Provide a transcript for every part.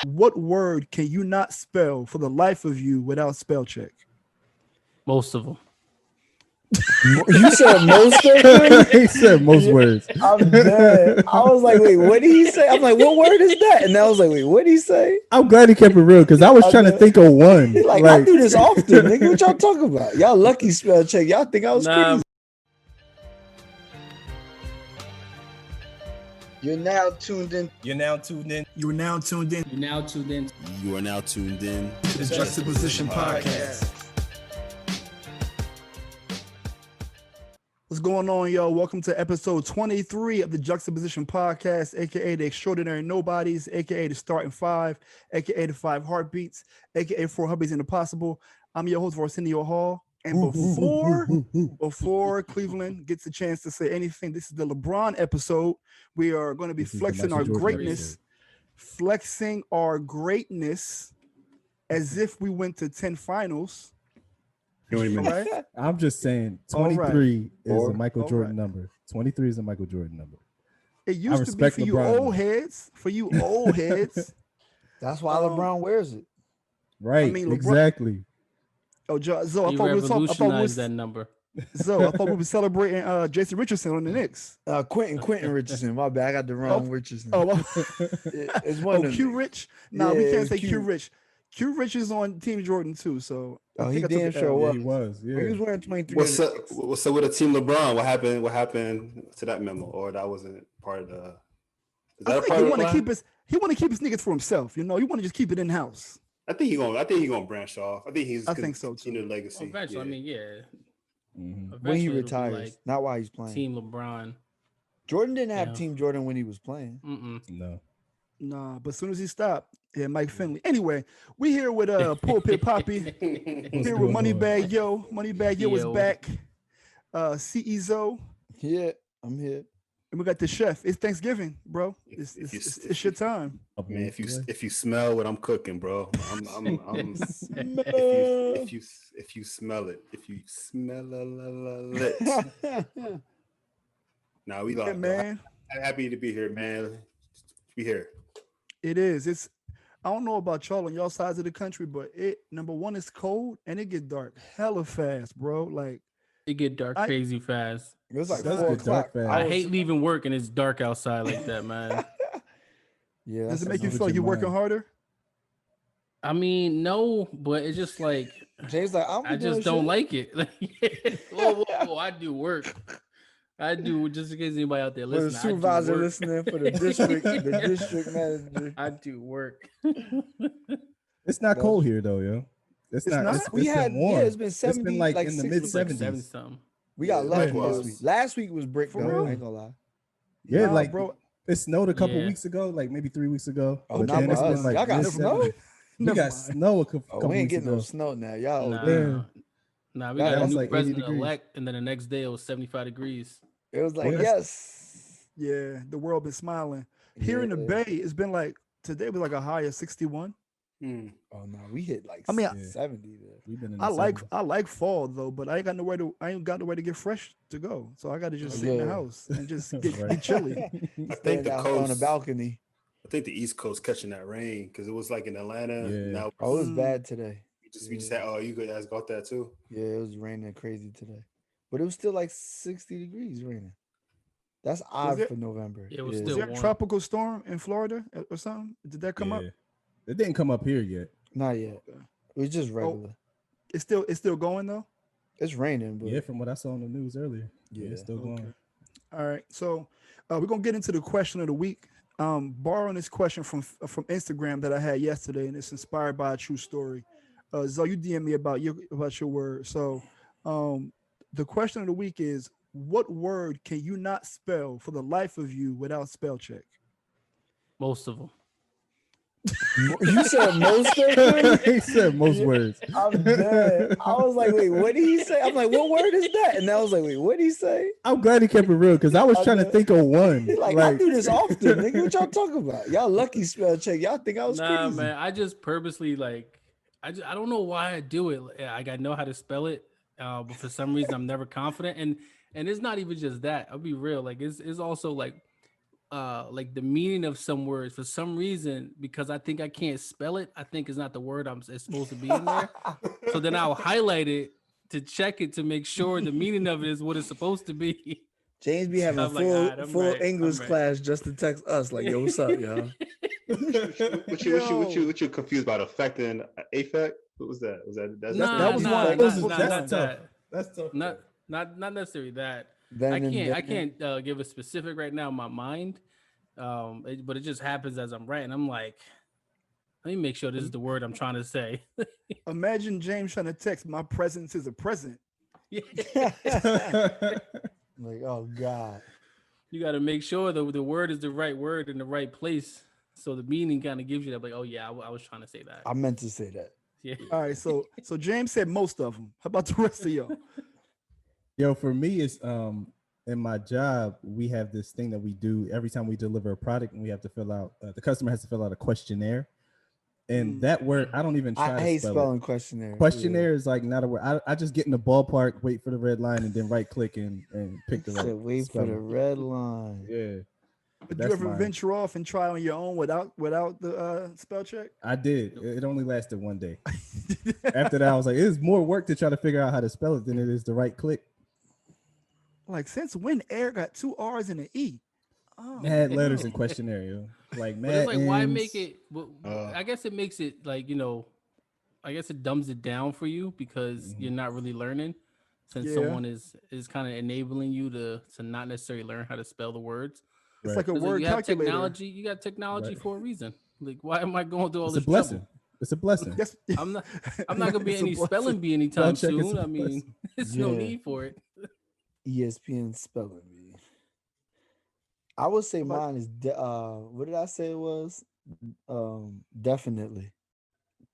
What word can you not spell for the life of you without spell check? Most of them. You said most of them? He said most words. I'm dead. I was like, wait, what did he say? I'm like, what word is that? And I was like, wait, what did he say? I'm glad he kept it real because I was trying to think of one. Like, I do this often, nigga. What y'all talking about? Y'all lucky spell check. Y'all think I was crazy. You're now tuned in. You're now tuned in. You are now tuned in You're now tuned in. You are now tuned in to the Juxtaposition Podcast. What's going on, yo? Welcome to episode 23 of the Juxtaposition Podcast, aka the Extraordinary Nobodies, aka the Starting Five, aka the Five Heartbeats, aka Four Hubbies and the Possible. I'm your host, Arsenio Hall. And before Cleveland gets a chance to say anything, this is the LeBron episode. We are going to be flexing our greatness as if we went to 10 finals. Right? I'm just saying 23 is a Michael Jordan number. 23 is a Michael Jordan number. It used to be for you old heads. That's why LeBron wears it. Right. I mean, exactly. Oh, Zoe, I revolutionized that number. Zoe, I thought we were celebrating Jason Richardson on the Knicks. Quentin Richardson. My bad, I got the wrong Richardson. It's one of Q Rich. No, we can't say Q Rich. Q Rich is on Team Jordan too, so he damn sure was. He was. Yeah. He was wearing 23. What's up with a Team LeBron? What happened to that memo? Or that wasn't part of the? Is that I think he want to keep his. He want to keep his niggas for himself. You know, he want to just keep it in house. I think he's gonna branch off. I think so too. The legacy. Eventually, I mean, yeah. Mm-hmm. When he retires, not while he's playing. Team LeBron. Jordan didn't have Team Jordan when he was playing. No. Nah, but as soon as he stopped, Mike Finley. Anyway, we here with Pulpit Poppy. Here with Moneybag Yo. Moneybag Yo is back. CEO. Yeah, I'm here. And we got the chef. It's Thanksgiving, bro. It's your time. Man, if you smell what I'm cooking, bro, I'm if you smell it, Nah, we love man. I'm happy to be here, man. Be here. It is. I don't know about y'all on y'all sides of the country, but number one, it's cold and it get dark hella fast, bro. Like it get dark crazy fast. It was like 4 o'clock. I hate leaving work and it's dark outside like that, man. Yeah. Does it make you feel like you're working harder? I mean, no, but it's just like Jay's like, I just don't like it. Whoa, I do work. I do, just in case anybody out there listening. For the supervisor listening, for the district manager. I do work. It's not cold here though, yo. It's not. It's been warm. It's been 70. It's been like in the mid 70s. We got lucky this week. Last week was brick though. I ain't gonna lie. Yeah, like bro, it snowed a couple weeks ago, like maybe 3 weeks ago. Oh, not by us. Y'all got snow? We got snow a couple we ain't getting no snow now. Y'all. Nah, we got a new president-elect, and then the next day it was 75 degrees. It was like, yes. Yeah, the world been smiling. Here in the Bay, it's been like, today was like a high of 61. Oh, no, we hit like 70 there. We've been in I like fall, though, but I ain't got nowhere to get fresh to go. So I got to just sit in the house and just get chilly. I think the coast on the balcony. I think the East Coast catching that rain because it was like in Atlanta. Yeah. Now, it was bad today. We just had, you guys got that too? Yeah, it was raining crazy today. But it was still like 60 degrees raining. That's odd for November. It was still was there a tropical storm in Florida or something? Did that come up? It didn't come up here yet. Not yet. It was just regular. It's still going though? It's raining, but from what I saw on the news earlier. Yeah, it's still going. All right. So we're gonna get into the question of the week. Borrowing this question from Instagram that I had yesterday, and it's inspired by a true story. Zoe, you DM me about your word. So the question of the week is, what word can you not spell for the life of you without spell check? Most of them. You said most of them? He said most words. I'm dead. I was like, wait, what did he say? I'm like, what word is that? And I was like, wait, what did he say? I'm glad he kept it real because I was trying to think of one. Like, I do this often, nigga. What y'all talking about? Y'all lucky spell check. Y'all think I was crazy. Nah, man. I just purposely I don't know why I do it. I know how to spell it, but for some reason I'm never confident. And it's not even just that. I'll be real. Like it's also like like the meaning of some words for some reason, because I think I can't spell it. I think it's not the word it's supposed to be in there. So then I'll highlight it to check it to make sure the meaning of it is what it's supposed to be. James be having full English class just to text us like, yo, what's up, yo? What you confused about affecting affect? What was that? That's tough. Not necessarily that. Then I can't give a specific right now in my mind. But it just happens as I'm writing. I'm like, let me make sure this is the word I'm trying to say. Imagine James trying to text, my presence is a present. Like, oh God. You got to make sure the word is the right word in the right place. So the meaning kind of gives you that, like, oh yeah, I was trying to say that. I meant to say that. Yeah. All right, so James said most of them. How about the rest of y'all? Yo, for me, it's in my job, we have this thing that we do every time we deliver a product, and we have to fill out. The customer has to fill out a questionnaire, and that word I don't even try to hate spell spelling it. questionnaire. Questionnaire is like not a word. I just get in the ballpark, wait for the red line, and then right click and pick the right. Wait for the red line. Yeah. But do you ever venture off and try on your own without the spell check? I did. It only lasted one day. After that, I was like, it's more work to try to figure out how to spell it than it is to right click. Like, since when air got 2 R's and an E? Oh, mad letters in questionnaire, yo. Like, mad. But it's like, why make it? Well, I guess it makes it like, I guess it dumbs it down for you because you're not really learning, since someone is kind of enabling you to not necessarily learn how to spell the words. It's like a word calculator. You got technology for a reason. Like, why am I going through all this? It's a blessing. Trouble? It's a blessing. I'm not gonna be any spelling bee anytime soon. I mean, there's no need for it. ESPN spelling bee. I would say mine is what did I say it was? Definitely.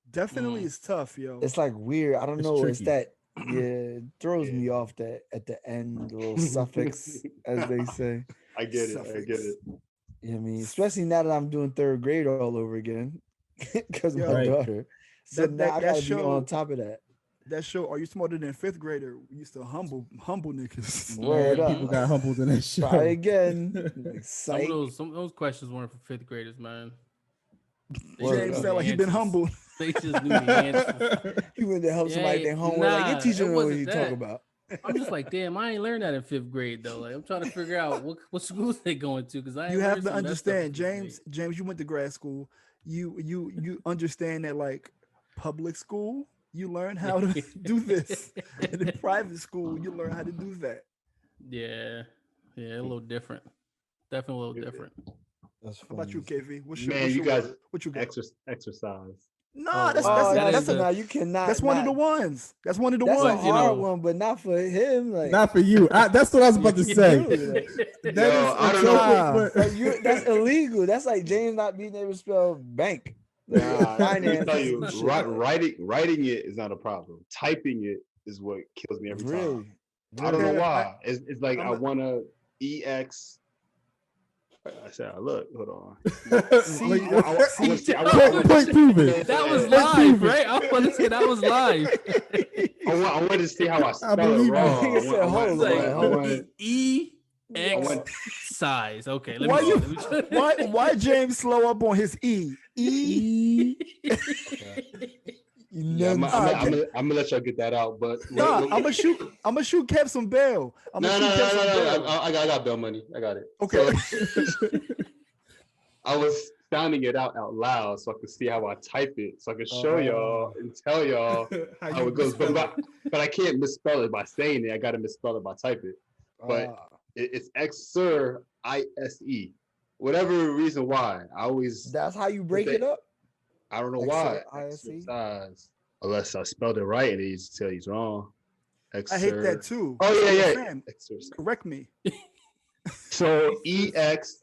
Definitely is tough, yo. It's like weird. I don't know. Tricky. It's that it throws me off that at the end, the little suffix, as they say. I get it. You know what I mean? Especially now that I'm doing 3rd grade all over again because of my daughter. So now I gotta be on top of that. That show, Are You Smarter Than a 5th Grader? We used to humble niggas. Word up. People got humbled in that show. Try again. Some of those questions weren't for 5th graders, man. James felt like he'd been humbled. They just knew the answer. He went to help somebody their homework. Like, your teacher knows what you talk about. I'm just like, damn, I ain't learned that in 5th grade though. Like, I'm trying to figure out what schools they going to, because you have to understand, James. You went to grad school. You understand that, like, public school, you learn how to do this, and in private school, you learn how to do that. Yeah, a little different. Definitely a little different. That's funny. How about you, KV? What you got? Exercise. No, you cannot. That's one of the ones. That's one of the ones. That's a hard one, but not for him. Like, not for you. That's what I was about to say. That's illegal. That's like James not being able to spell bank. I tell you, writing it is not a problem. Typing it is what kills me every time. I don't know why. It's like I want to EX. I said, look, hold on. That was live, right? I want to say that was live. I wanted to see how I spell it wrong. Hold on. EX size. Okay, why James slow up on his E? I'm gonna let y'all get that out, but I'm gonna shoot Kev some bail. No, I got bail money. I got it. Okay. So, I was sounding it out loud so I could see how I type it, so I could show y'all and tell y'all how it goes. But I can't misspell it by saying it. I got to misspell it by typing it. But it's ISE. Whatever reason why, I always. That's how you break it up. I don't know why. Exercise. Unless I spelled it right and he just tell he's wrong. I hate that too. Oh yeah. Correct me. So EXCERISE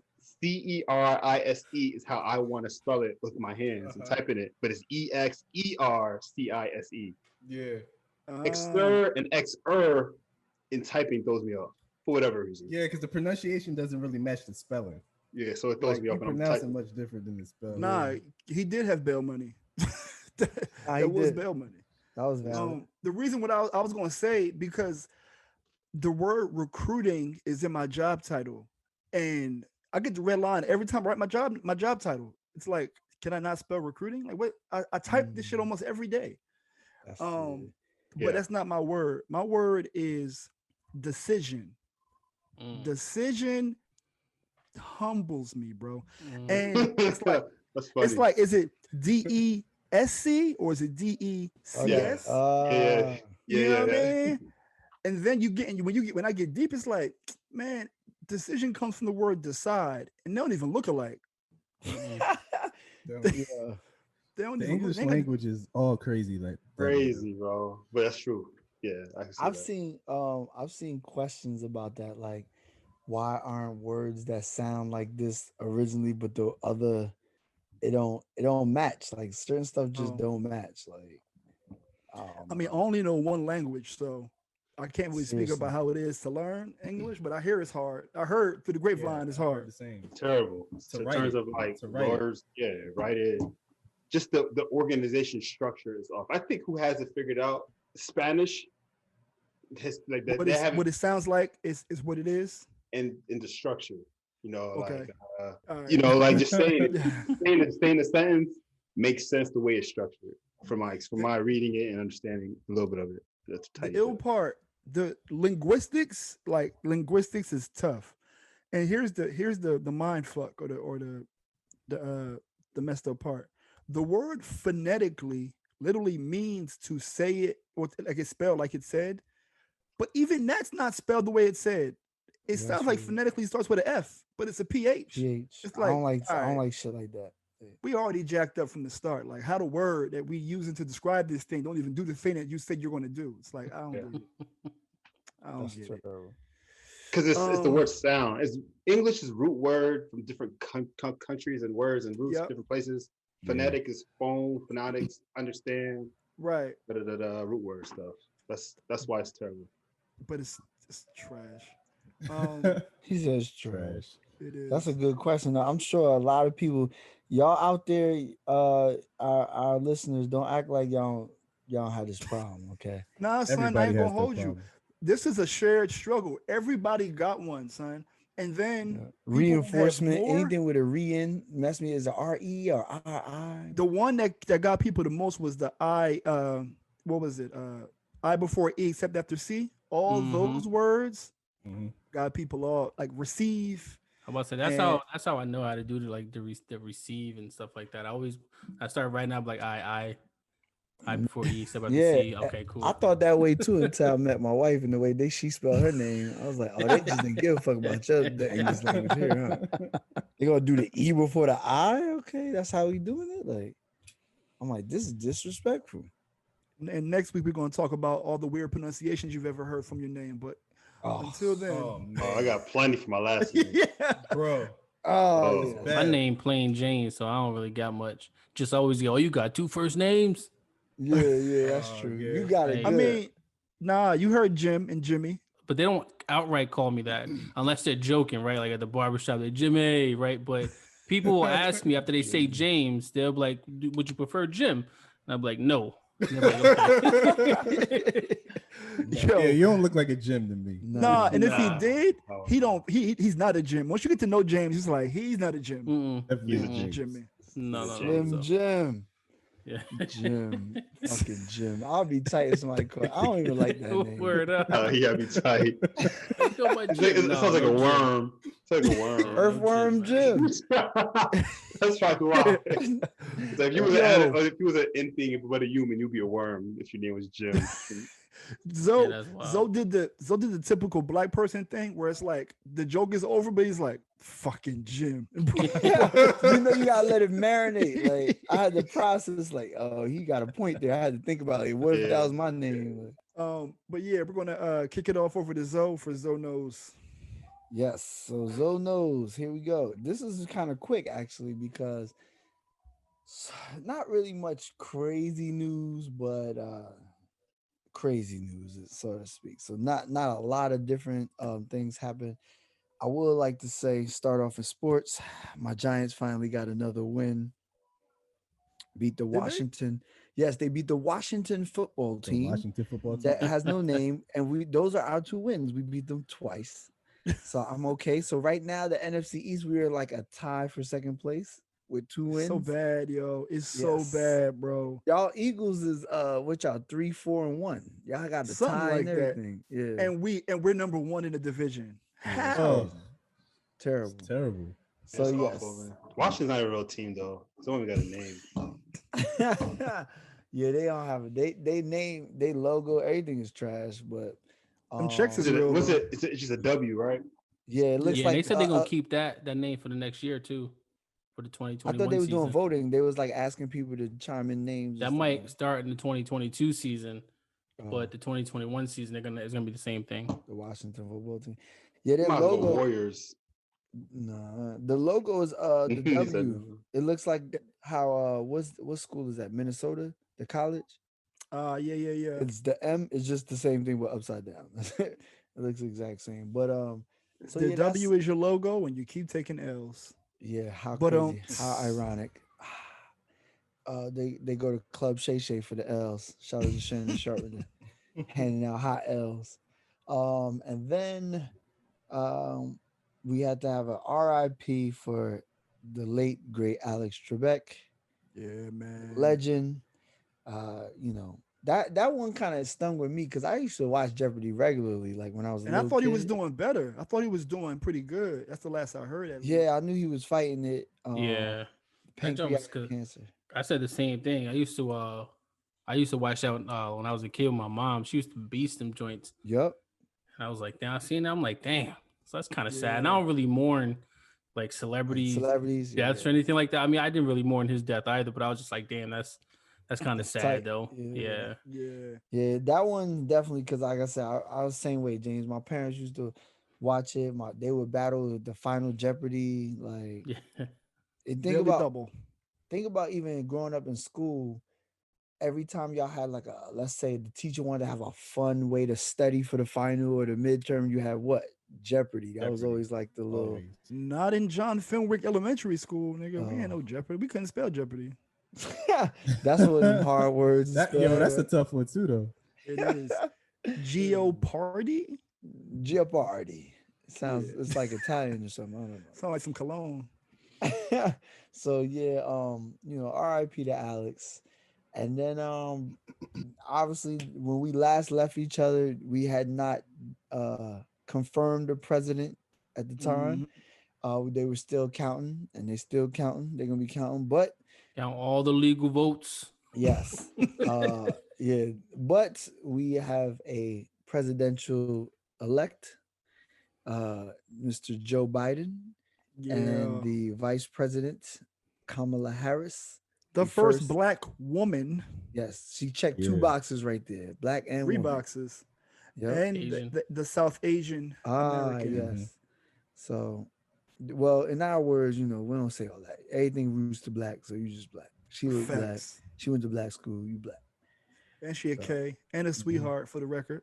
is how I want to spell it with my hands and typing it, but it's EXERCISE. Yeah. Exer and XER in typing throws me off for whatever reason. Yeah, because the pronunciation doesn't really match the spelling. Yeah, so it throws me off. You pronounce it much different than the spelling. Nah, he did have bail money. That was bail money. That was valid. The reason what I was going to say, because the word recruiting is in my job title, and I get the red line every time I write my job title. It's like, can I not spell recruiting? Like what? I type this shit almost every day. That's But that's not my word. My word is decision. Decision humbles me, bro. And it's like that's funny. It's like, is it DESC or is it DECS? You know what I mean? And then when I get deep, it's like, man, decision comes from the word decide, and they don't even look alike. The English language is all crazy, like crazy, bro. But that's true. Yeah, I've seen questions about that, like, why aren't words that sound like this originally, but the other it don't match? Like certain stuff just don't match. Like, I mean, I only know one language, so I can't really speak about how it is to learn English, but I hear it's hard. I heard through the grapevine it's hard. The same. Terrible. In terms of like words, write it. Just the organization structure is off. I think who has it figured out? Spanish. Like that. What it sounds like is what it is. And in the structure, you know, okay. Like you know, like just saying the sentence makes sense the way it's structured. From my reading it and understanding a little bit of it. That's the ill part. The linguistics is tough, and here's the mind fuck or the messed up part. The word phonetically literally means to say it or like it's spelled like it said, but even that's not spelled the way it said. It sounds like phonetically starts with an F, but it's a PH. It's like, I don't like shit like that. We already jacked up from the start. Like how the word that we using to describe this thing don't even do the thing that you said you're going to do. It's like I don't get it. I don't get it. Because it's the word sound. English is root word from different countries and words and roots, different places. Phonetic is phone, phonetics, understand. Right. Root word stuff. That's why it's terrible. But it's trash. He says trash. It is. That's a good question. I'm sure a lot of people, y'all out there, our listeners, don't act like y'all have this problem. Okay. Nah, son, I ain't gonna hold you. This is a shared struggle. Everybody got one, son. And then reinforcement, anything with a re-in, mess me, is a RE or RI. The one that got people the most was the I. What was it? I before E except after C. All those words got people all like receive. I was about to say that's how I know how to do the receive and stuff like that. I start writing out like I before E except after C. Okay, cool. I thought that way too until I met my wife and the way she spelled her name. I was like, oh, they just didn't give a fuck about the English language here, huh? They gonna do the E before the I? Okay, that's how we doing it. Like, I'm like, this is disrespectful. And next week we're gonna talk about all the weird pronunciations you've ever heard from your name. But until then, I got plenty for my last name. Bro. My name plain Jane, so I don't really got much. Just always go, you got two first names? Yeah, that's true. Yeah. You got it. I mean, nah, you heard Jim and Jimmy. But they don't outright call me that unless they're joking, right? Like at the barbershop, they're Jimmy, right? But people will ask me after they say James, they'll be like, would you prefer Jim? And I'm like, no. Like, okay. Yo, you don't look like a Jim to me. Nah, and if he did, he's not a Jim. Once you get to know James, he's like, he's not a Jim. He's a Jimmy. No. Jim. Yeah. Jim. Fucking Jim. I'll be tight as somebody call. I don't even like that name. Word up. He gotta be tight. It sounds like a worm. It's like a worm. Earthworm Jim. That's probably why. It's like if you was an anything but a human, you'd be a worm if your name was Jim. Zoe did the typical black person thing where it's like the joke is over, but he's like, fucking Jim. You gotta let it marinate. Like I had to process, like, oh, he got a point there. I had to think about it. What if that was my name? But yeah, we're gonna kick it off over to Zoe for Zoe Knows. Yes, so Zoe Knows. Here we go. This is kind of quick actually because not really much crazy news, but crazy news, so to speak. So not a lot of different things happen. I would like to start off in sports. My Giants finally got another win. Beat the Washington. Yes, they beat the Washington football team. Washington football team that has no name, and those are our two wins. We beat them twice. So I'm okay. So right now, the NFC East, we are like a tie for second place with 2 wins. So bad, yo. It's so bad, bro. Y'all Eagles is what y'all 3-4-1. Y'all got the Something tie like and everything. that. Yeah. And we're number 1 in the division. Yeah, How? Terrible. It's terrible. So That's yes. awful, man. Washington's not a real team though. Someone got a name. Yeah, they don't have it. They name, they logo, everything is trash. But Them checks is Is it, real. what's though. it? It's just a W, right? yeah, it looks Yeah, like and they said they're gonna keep that name for the next year too, for the 2021 I thought they was season. doing voting. They was like asking people to chime in names. That might start in the 2022 season, Oh, but the 2021 season it's gonna be the same thing. the Washington football team. Yeah, their Might as well logo. Warriors. Nah, the logo is the He said W. no. It looks like how what school is that? Minnesota, the college. Yeah. It's the M. It's just the same thing but upside down. It looks the exact same. But so The yeah, W is your logo, and you keep taking L's. yeah. How But crazy? How ironic. They go to Club Shay Shay for the L's. Shout out to Shannon Sharp with handing out hot L's. And then we had to have a RIP for the late great Alex Trebek. Yeah, man. Legend. You know, that one kind of stung with me because I used to watch Jeopardy regularly, like when I was a And I little thought he kid. was doing better. I thought he was doing pretty good. That's the last I heard. At least. Yeah, I knew he was fighting it. Yeah, Pancreatic cancer. I said the same thing. I used to watch out when I was a kid with my mom. She used to beast them joints. Yep. And I was like, damn, I seen that. I'm like, damn. So that's kind of sad. And I don't really mourn like celebrities deaths or anything like that. I mean, I didn't really mourn his death either, but I was just like, damn, that's kind of sad though. Yeah. That one definitely, because like I said, I was the same way, James. My parents used to watch it. They would battle the final Jeopardy. Like, and think about even growing up in school. Every time y'all had like let's say the teacher wanted to have a fun way to study for the final or the midterm, you had what? Jeopardy. That was always like the little. Not in John Fenwick Elementary School, nigga. We had no Jeopardy. We couldn't spell Jeopardy. That's one of them hard words. That's a tough one too, though. It is. Geopardy? Geopardy. Sounds it's like Italian or something. I don't know. Sound like some cologne. So yeah, RIP to Alex. And then obviously when we last left each other, we had not confirmed the president at the time. They were still counting, and they're still counting. They're gonna be counting, but count all the legal votes. Yes. Yeah. But we have a presidential elect, Mr. Joe Biden, and the vice president, Kamala Harris. The first black woman. Yes, she checked 2 boxes right there, black and 3 woman. boxes. Yep. And the South Asian American. Yes. So, well, in our words, we don't say all that. Everything roots to black, so you just black. She was black. She went to black school. You black. And she a K and a sweetheart for the record.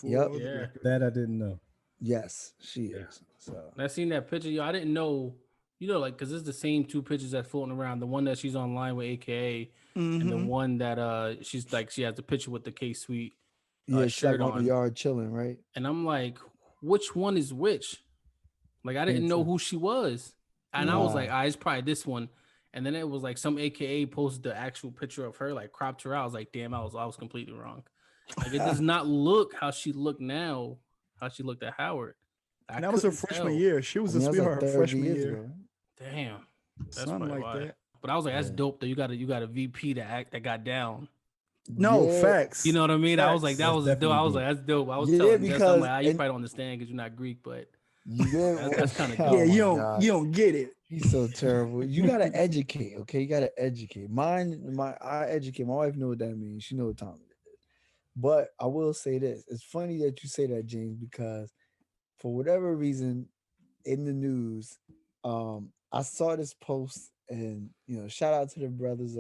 That I didn't know. Yes, she is. So I seen that picture, yo. I didn't know, like, because it's the same 2 pictures that's floating around. The one that she's online with AKA, and the one that she's like, she has the picture with the K Sweet shirt on the yard chilling, right? And I'm like, which one is which? Like, I didn't know who she was, and I was like, it's probably this one. And then it was like some AKA posted the actual picture of her, like cropped her out. I was like, damn, I was completely wrong. Like, it does not look how she looked now, how she looked at Howard. And that was her freshman year. She was a sweetheart her freshman year. Ago. Damn, that's something like why. that. But I was like, that's dope. Though you got a VP that got down. No facts. You know what I mean? Facts. I was like, that was dope. I was like, that's dope. I was telling you, I'm like, you probably don't understand because you're not Greek, but that's kind of dope. Yeah, you don't get it. He's so terrible. You gotta educate, okay? You gotta educate. I educate. My wife know what that means. She know what time it is. But I will say this: it's funny that you say that, James, because for whatever reason, in the news, I saw this post, and shout out to the brothers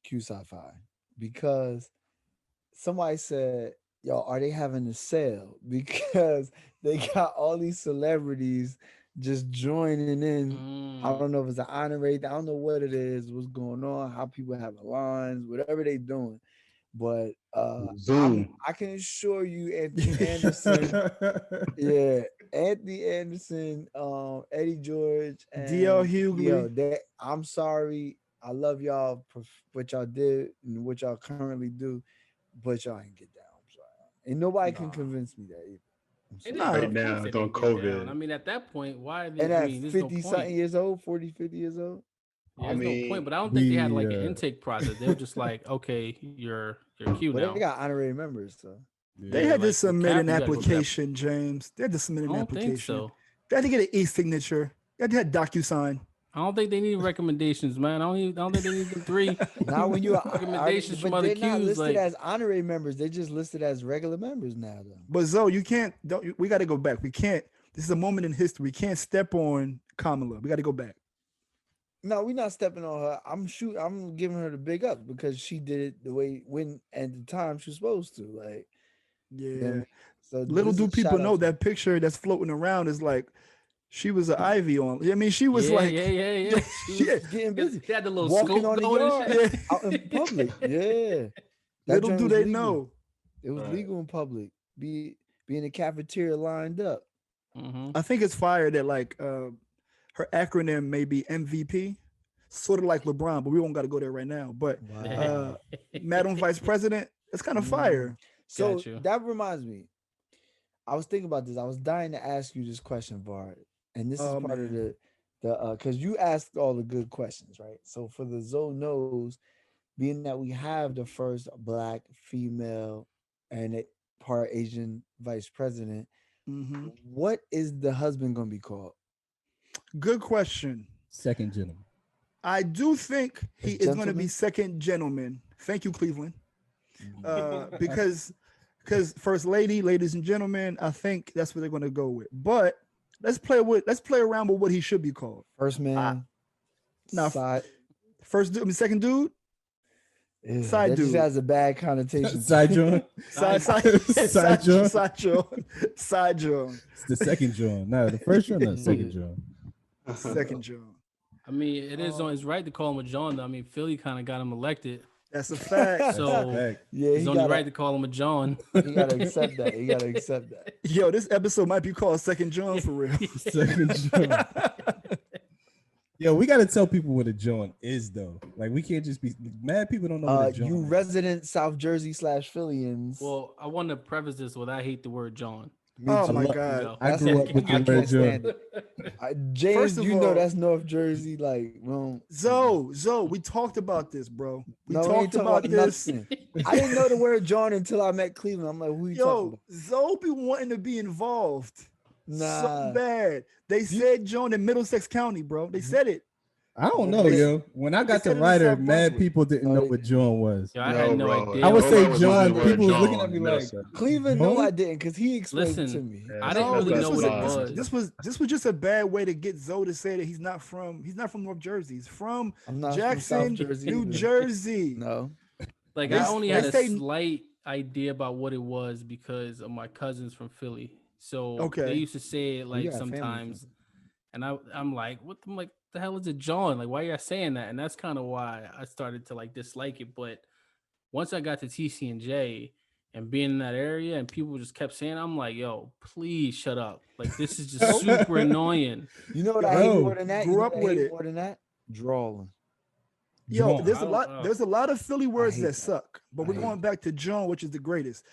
Q Sci-Fi, because somebody said, "Yo, are they having a sale?" Because they got all these celebrities just joining in. I don't know if it's an honor rate. I don't know what it is, what's going on, how people have lines, whatever they doing. But I can assure you, Anthony Anderson, Anthony Anderson, Eddie George, and D.L. Hughley. I'm sorry. I love y'all for what y'all did and what y'all currently do, but y'all ain't get down. I'm sorry. And nobody can convince me that either. Right now, during COVID. I mean, at that point, why are they? And I at mean, there's 50 no something point. years old, 40, 50 years old. Yeah, there's no point, but I don't think they had like an intake process. They were just like, okay, you're cute now. They got honorary members, so they had to submit an application, James. They had to submit an application. So. They had to get an e-signature. They had DocuSign. I don't think they need recommendations, man. I don't think they need them 3. Now when you recommendations from other they're not cues, listed as honorary members. They're just listed as regular members now, though. But Zoe, you can't. We got to go back. We can't. This is a moment in history. We can't step on Kamala. We got to go back. No, we're not stepping on her. I'm giving her the big ups because she did it the way at the time she was supposed to. Like, yeah. So little do people know that picture that's floating around is like she was an Ivy on. I mean, she was yeah. She was getting busy. She had the little walking scope on the yard out in public. Yeah. Little do they know. It was legal in public. Be in the cafeteria lined up. Mm-hmm. I think it's fire that like her acronym may be MVP, sort of like LeBron, but we won't got to go there right now. But Madam Vice President, it's kind of fire. So that reminds me. I was thinking about this. I was dying to ask you this question, Var. And this is part of the because you asked all the good questions, right? So for the Zoe knows, being that we have the first Black female and part Asian vice president, what is the husband going to be called? Good question. Second gentleman. I do think he is going to be second gentleman. Thank you, Cleveland. Because first lady, ladies and gentlemen, I think that's what they're going to go with. But let's play around with what he should be called. First man. Second dude. Yeah, side dude. Just has a bad connotation. Side Jawn. Side Jawn. Side Jawn. It's the second Jawn. No, the first one, the second Jawn. Second Jawn. I mean, it's right to call him a Jawn, though. I mean, Philly kind of got him elected. That's a fact. So it's only right to call him a Jawn. You gotta accept that. Yo, this episode might be called Second Jawn for real. Second Jawn. Yo, we gotta tell people what a Jawn is, though. Like, we can't just be mad. People don't know what a Jawn you is. resident South Jersey /Phillians. Well, I want to preface this with I hate the word Jawn. Oh my God! I grew up with the word Jawn. James, you know that's North Jersey. Like, well, Zoe, we talked about this, bro. We talked about this. I didn't know the word Jawn until I met Cleveland. I'm like, who you talking about? Zoe be wanting to be involved. Nah. So bad. They said Jawn in Middlesex County, bro. They said it. I don't know, yo. When I got to writer, mad people didn't know what Jawn was. Yo, I had no idea. I would say Jawn. People was looking at me like Cleveland. No, I didn't, because he explained it to me. I didn't really know what it was. This was just a bad way to get Zoe to say that he's not from North Jersey. He's from Jackson, New Jersey. No, like I only had a slight idea about what it was because of my cousins from Philly. So they used to say it like sometimes, and I'm like, what? I'm like, the hell is it, Jawn? Like, why are you saying that? And that's kind of why I started to like dislike it. But once I got to TC&J and being in that area, and people just kept saying, I'm like, yo, please shut up. Like, this is just super annoying. You know what I hate more than that? Grew up with it. More than that, drawing. Yo, there's a lot of Philly words that suck, but we're going back to Jawn, which is the greatest.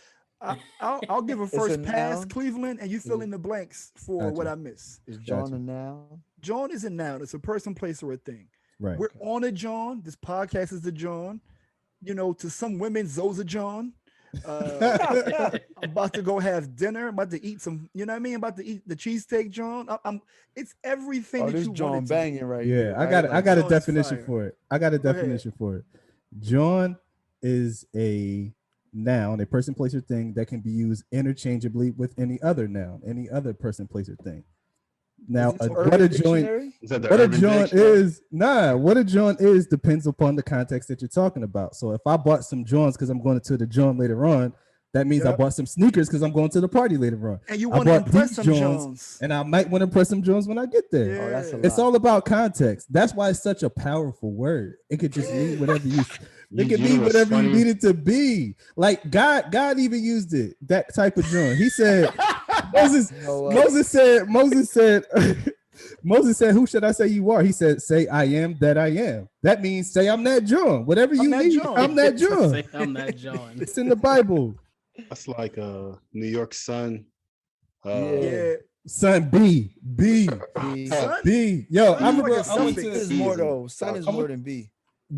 I'll give a first pass, Cleveland, and you fill in the blanks for what I miss. Is Jawn a noun? Jawn is a noun. It's a person, place, or a thing. Right. We're on a Jawn. This podcast is a Jawn. You know, to some women, Zoe's a Jawn. I'm about to go have dinner. I'm about to eat some. You know what I mean? I'm about to eat the cheesesteak, Jawn. It's everything that you Jawn want. Banging right here. I got a definition for it. Jawn is a noun, a person, place, or thing that can be used interchangeably with any other noun, any other person, place, or thing. Now, what a Jawn is depends upon the context that you're talking about. So if I bought some Jawns because I'm going to the Jawn later on, that means I bought some sneakers because I'm going to the party later on. And you want to impress some Jawns. And I might want to impress some Jawns when I get there. Yeah. It's all about context. That's why it's such a powerful word. It could just mean whatever you it could be whatever you need it to be. Like God even used it, that type of Jawn. He said, Moses said, who should I say you are? He said, say I am that I am. That means say I'm that John. Whatever you need, I'm that John. Say I'm that John. It's in the Bible. That's like New York Sun. Son B. Son? B. Yo, I remember like I went to is more though. Son is more than B.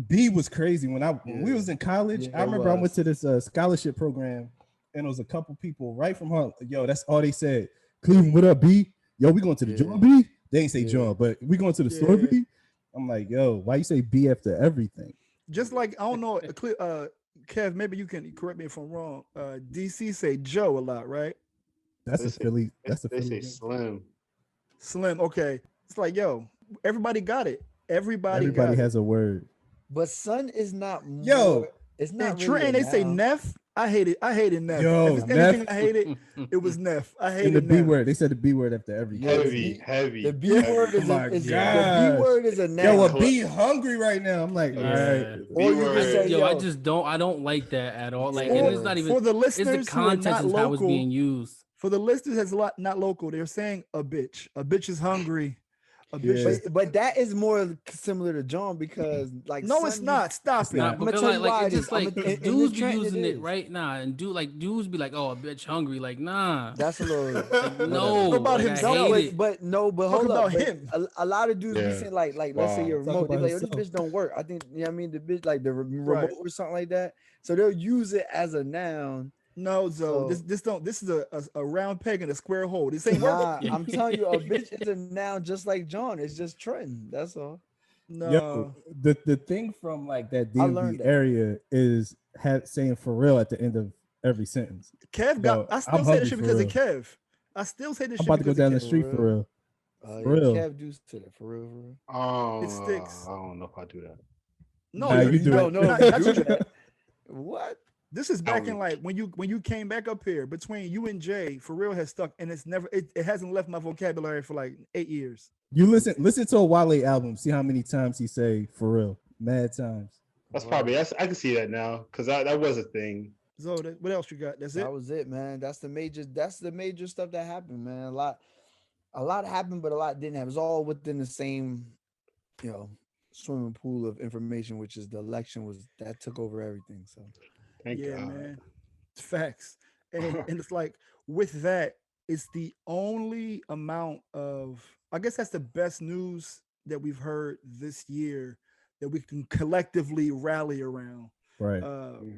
B was crazy when we was in college. I remember I went to this scholarship program, and it was a couple people right from Harlem. Yo, that's all they said. Cleveland, what up, B? Yo, we going to the John B? They ain't say John, but we going to the store B? I'm like, yo, why you say B after everything? Just like, I don't know, Kev, maybe you can correct me if I'm wrong. DC say Joe a lot, right? That's a Philly. That's a Philly. They say Slim. Slim, okay. It's like, yo, everybody got it. Everybody has a word. But son is not more, yo. It's not. And Trent, they say Neff. I hated Neff. Yo, if anything I hated, it was Neff. I hated the Neff. B word. They said the B word after every heavy. The B word is the B word is a noun. Yo, a B hungry right now. I'm like, all right. Or you can say, I don't like that at all. Like, and it's not even for the listeners. It's the context of how it's being used. For the listeners, that's a lot not local. They're saying a bitch. A bitch is hungry. A bitch but that is more similar to John because like no, it's not. Stop it. Not, because like it's just like dudes be using it right now, and dudes be like, oh, a bitch hungry. Like, nah, that's a little like, no about himself. But hold up. Him. A lot of dudes be saying like let's say your remote, they're like, oh, this bitch don't work. I think I mean the bitch like the remote or something like that. So they'll use it as a noun. No, this is a round peg in a square hole. This ain't working. I'm telling you, a bitch is a noun just like John. It's just trending. That's all. No. Yo, the thing from like that DMV area is saying for real at the end of every sentence. Kev I still say this shit because of Kev. I still say this shit. I'm about to go down the street for real. For real. Kev do say that for real. Oh, it sticks. I don't know if I do that. No, you do. No. What? This is back in like when you came back up here between you and Jay. For real has stuck, and it hasn't left my vocabulary for like 8 years. You listen to a Wale album. See how many times he say for real. Mad times. That's probably I can see that now because that was a thing. So what else you got? That's it. That was it, man. That's the major stuff that happened, man. A lot happened, but a lot didn't happen. It's all within the same, swimming pool of information, which is the election that took over everything. So. Thank God. Man, facts, and it's like with that, it's the only amount of I guess that's the best news that we've heard this year that we can collectively rally around. Right.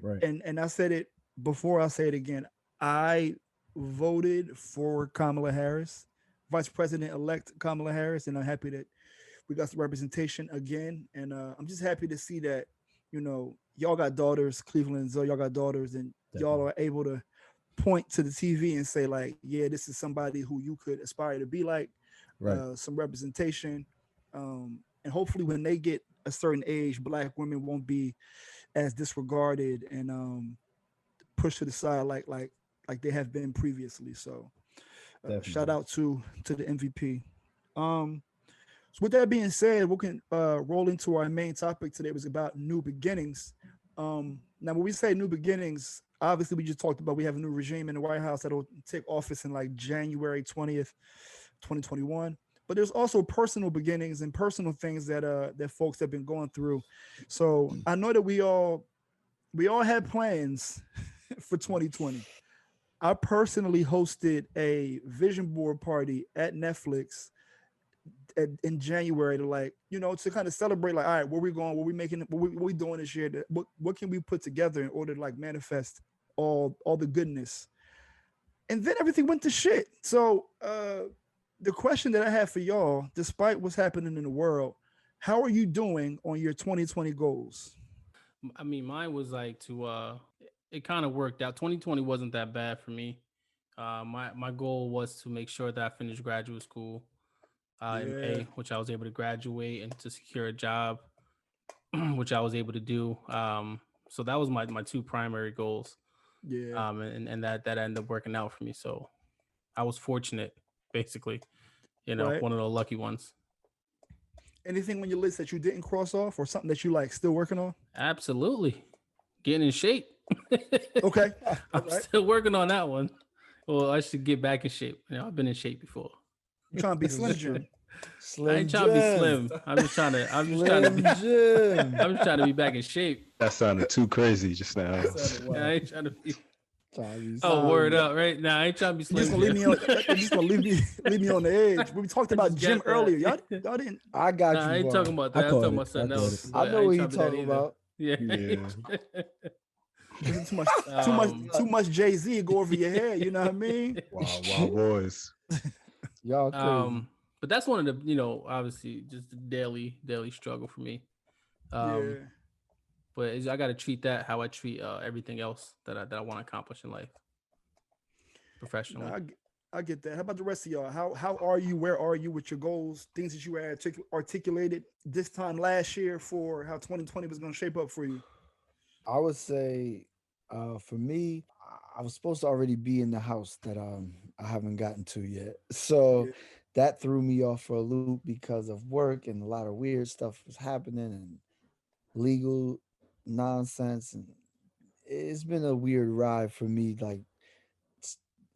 Right. And I said it before. I'll say it again. I voted for Kamala Harris, Vice President-elect Kamala Harris, and I'm happy that we got some representation again. And I'm just happy to see that y'all got daughters, Cleveland, Zoe, y'all got daughters, and y'all are able to point to the TV and say like, yeah, this is somebody who you could aspire to be like, some representation. And hopefully when they get a certain age, Black women won't be as disregarded and pushed to the side like they have been previously. So shout out to the MVP. So with that being said, we can roll into our main topic today. It was about new beginnings. Now, when we say new beginnings, obviously we just talked about we have a new regime in the White House that'll take office in like January 20th, 2021. But there's also personal beginnings and personal things that folks have been going through. So I know that we all had plans for 2020. I personally hosted a vision board party at Netflix in January to kind of celebrate like, all right, where we going, what we making, what we doing this year, what can we put together in order to like manifest all the goodness. And then everything went to shit. So the question that I have for y'all, despite what's happening in the world, how are you doing on your 2020 goals? I mean, mine was like it kind of worked out. 2020 wasn't that bad for me. My goal was to make sure that I finished graduate school in May, which I was able to graduate, and to secure a job, which I was able to do. So that was my two primary goals. Yeah. And that ended up working out for me. So I was fortunate, basically, right. One of the lucky ones. Anything on your list that you didn't cross off, or something that you like still working on? Absolutely. Getting in shape. Okay. I'm still working on that one. Well, I should get back in shape. You know, I've been in shape before. You trying to be Slim Jim? I ain't trying to be slim. I'm just trying to be back in shape. That sounded too crazy just now. I ain't trying to be. Word up, right? Nah, I ain't trying to be slim. You're just gonna leave me on the edge. We talked about gym earlier. Y'all didn't. I got you. I ain't talking about that. I'm talking about something else. I know what he's talking about. Yeah. Too much Jay-Z go over your head. You know what I mean? Wow, boys. Y'all crazy. But that's one of the, obviously just the daily struggle for me. But I got to treat that how I treat everything else that I want to accomplish in life, professionally. I get that. How about the rest of y'all? How are you? Where are you with your goals? Things that you had articulated this time last year for how 2020 was going to shape up for you? I would say, for me, I was supposed to already be in the house that I haven't gotten to yet. So that threw me off for a loop because of work and a lot of weird stuff was happening and legal nonsense. And it's been a weird ride for me.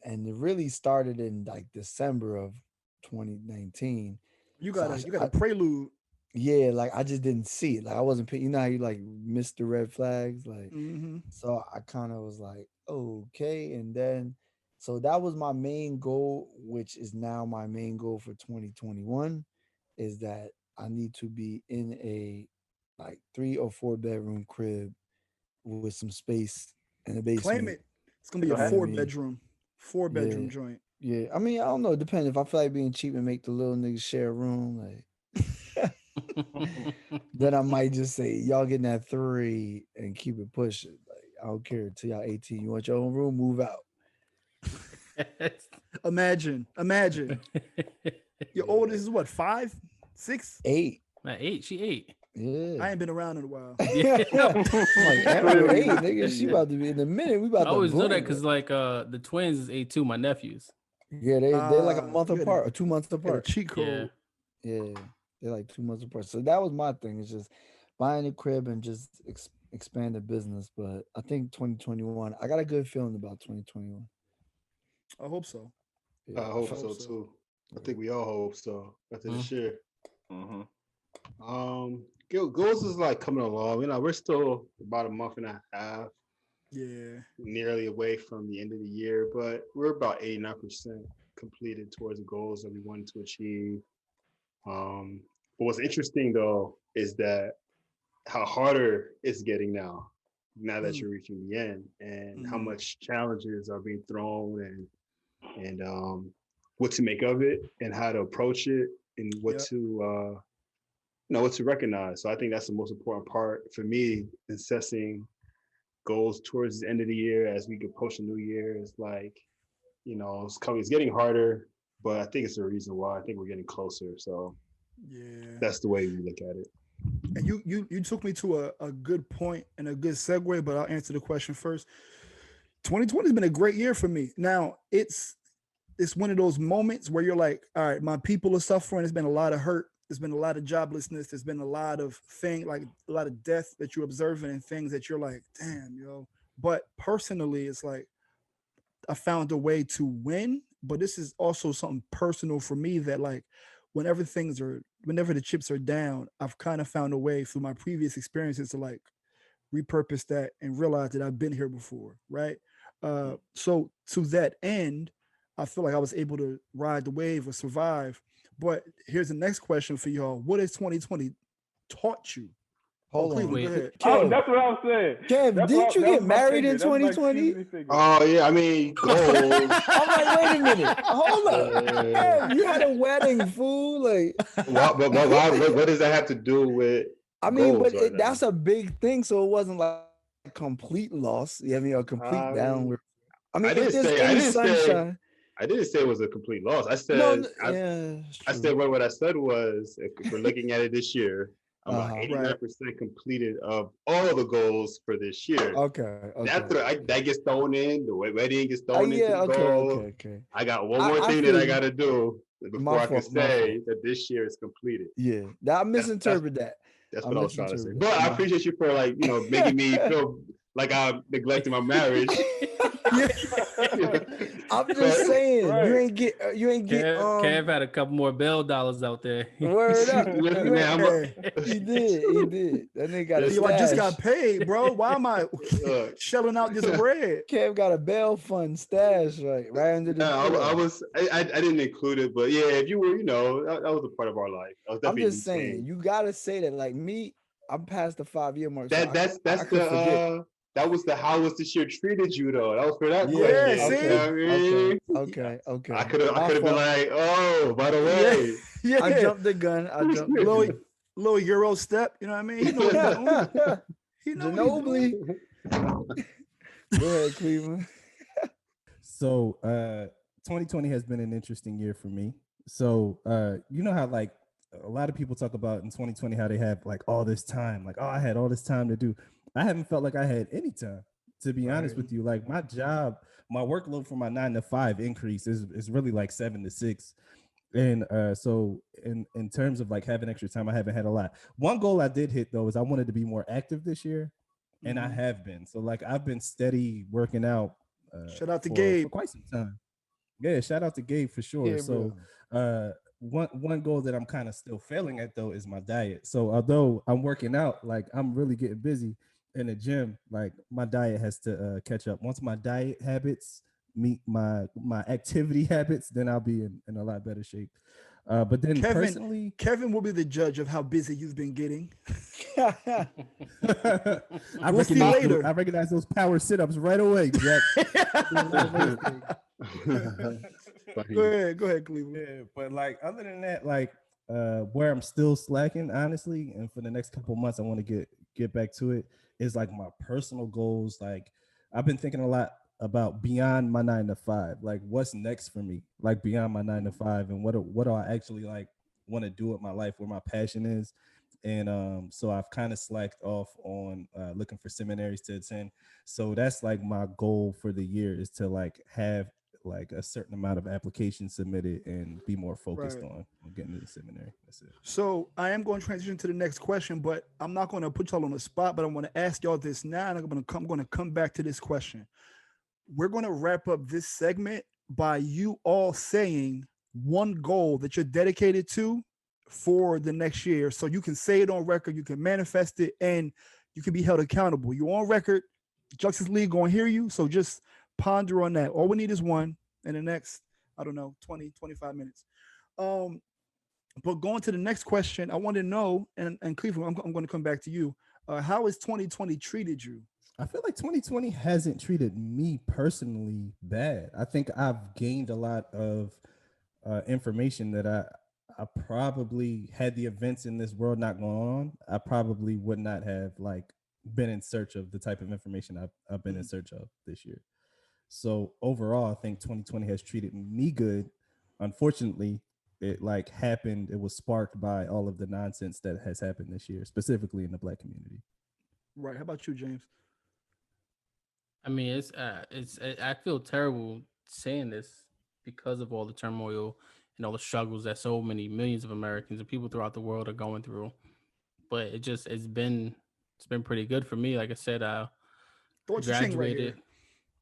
And it really started in December of 2019. You got a prelude. Yeah, I just didn't see it. I wasn't, you know how you missed the red flags? So I kind of was like, okay. And then, so that was my main goal, which is now my main goal for 2021, is that I need to be in a 3 or 4 bedroom crib with some space in the basement. Claim it. It's going to be a 4 bedroom joint. Yeah. I mean, I don't know. It depends. If I feel like being cheap and make the little niggas share a room, then I might just say, y'all getting that 3 and keep it pushing. I don't care till y'all 18. You want your own room, move out. Imagine. Your oldest is what, 5, 6? 8. Not 8. She 8. Yeah. I ain't been around in a while. Yeah. I'm 8, nigga. She about to be in a minute. We about to. I always know that because the twins is 8 too. My nephews. Yeah, they're like a month apart or 2 months apart. Cheat code. Yeah. They're like 2 months apart. So that was my thing. It's just buying a crib and just expand the business. But I think 2021, I got a good feeling about 2021. I hope so. Yeah, I hope so too. I think we all hope so after this year. Goals is coming along. We're still about a month and a half. Yeah. Nearly away from the end of the year, but we're about 89% completed towards the goals that we wanted to achieve. But what's interesting though is that how harder it's getting now that you're reaching the end, and how much challenges are being thrown, and what to make of it, and how to approach it, and what to what to recognize. So I think that's the most important part for me, assessing goals towards the end of the year as we approach the new year. Is it's getting harder, but I think it's the reason why. I think we're getting closer. So that's the way we look at it. And you took me to a good point and a good segue, but I'll answer the question first. 2020 has been a great year for me. Now it's one of those moments where you're like, all right, my people are suffering. There's been a lot of hurt. There's been a lot of joblessness. There's been a lot of a lot of death that you're observing, and things that you're like, damn, But personally, it's like I found a way to win. But this is also something personal for me that whenever the chips are down, I've kind of found a way through my previous experiences to repurpose that and realize that I've been here before, right? So to that end, I feel like I was able to ride the wave or survive. But here's the next question for y'all. What has 2020 taught you? Hold on. Wait. Oh, that's what I was saying. Kev, didn't you get married in 2020? Oh, yeah. I mean, goals. I'm like, wait a minute. Hold up. Kev, you had a wedding, fool. What does that have to do with I mean, but that's a big thing. So it wasn't like a complete loss. You know, a complete downward. I mean, if there's any sunshine. I didn't say it was a complete loss. I said, I said what I said was, if we're looking at it this year, I'm about 89% completed of all the goals for this year. Okay. That gets thrown in. The wedding gets thrown into the goal. Okay. I got one more thing that I got to do before I can say that this year is completed. Yeah, I misinterpreted that. That's what I was trying to say. But I appreciate you for making me feel like I'm neglecting my marriage. I'm just saying, Right. you ain't get. Kev had a couple more bell dollars out there. Word up. Listen, man, He did. That nigga got a Yo, I just got stash. paid, bro. Why am I shelling out this bread? Kev got a bail fund stash right under the door. I didn't include it, but yeah, if you were, that was a part of our life. I'm just saying, you gotta say that. Like me, I'm past the 5-year mark. That was the how was this year treated you though? That was for that question. See? You know what I mean? Okay. I could have been like, oh, by the way. Yeah. I jumped the gun. Little Euro step, you know what I mean? He knows what he's doing. He knows what he's doing. Ginobili. Go ahead, Cleveland. So 2020 has been an interesting year for me. So you know how like a lot of people talk about in 2020 how they have like all this time, like, oh, I had all this time to do. I haven't felt like I had any time, to be honest with you. Like my job, my workload for my 9 to 5 increase is really like 7 to 6. And so in terms of like having extra time, I haven't had a lot. One goal I did hit though is I wanted to be more active this year, and I have been. So like I've been steady working out. Shout out to Gabe for quite some time. Yeah, shout out to Gabe for sure. Yeah, so one goal that I'm kind of still failing at though is my diet. So although I'm working out, like I'm really getting busy in the gym, like my diet has to catch up. Once my diet habits meet my activity habits, then I'll be in a lot better shape. But then personally, Kevin will be the judge of how busy you've been getting. I recognize those power sit-ups right away, Jack. Go ahead, Cleveland. Yeah, but like other than that, like where I'm still slacking, honestly, and for the next couple of months, I want to get back to it, is like my personal goals. Like I've been thinking a lot about beyond my 9 to 5, like what's next for me, like beyond my 9 to 5, and what do I actually like want to do with my life, where my passion is. And so I've kind of slacked off on looking for seminaries to attend. So that's like my goal for the year, is to like have like a certain amount of applications submitted and be more focused on getting to the seminary. That's it. So I am going to transition to the next question, but I'm not going to put y'all on the spot, but I want to ask y'all this now, and I'm going to come back to this question. We're going to wrap up this segment by you all saying one goal that you're dedicated to for the next year. So you can say it on record, you can manifest it, and you can be held accountable. You're on record. Justice League going to hear you. So just ponder on that. All we need is one in the next, 20, 25 minutes. But going to the next question, I want to know, and Cleveland, I'm going to come back to you. How has 2020 treated you? I feel like 2020 hasn't treated me personally bad. I think I've gained a lot of information that I probably, had the events in this world not gone on, I probably would not have like been in search of the type of information I've been in search of this year. So overall, I think 2020 has treated me good. Unfortunately, it like happened. It was sparked by all of the nonsense that has happened this year, specifically in the Black community. Right. How about you, James? I mean, I feel terrible saying this because of all the turmoil and all the struggles that so many millions of Americans and people throughout the world are going through. But it's been pretty good for me. Like I said, I graduated. Right,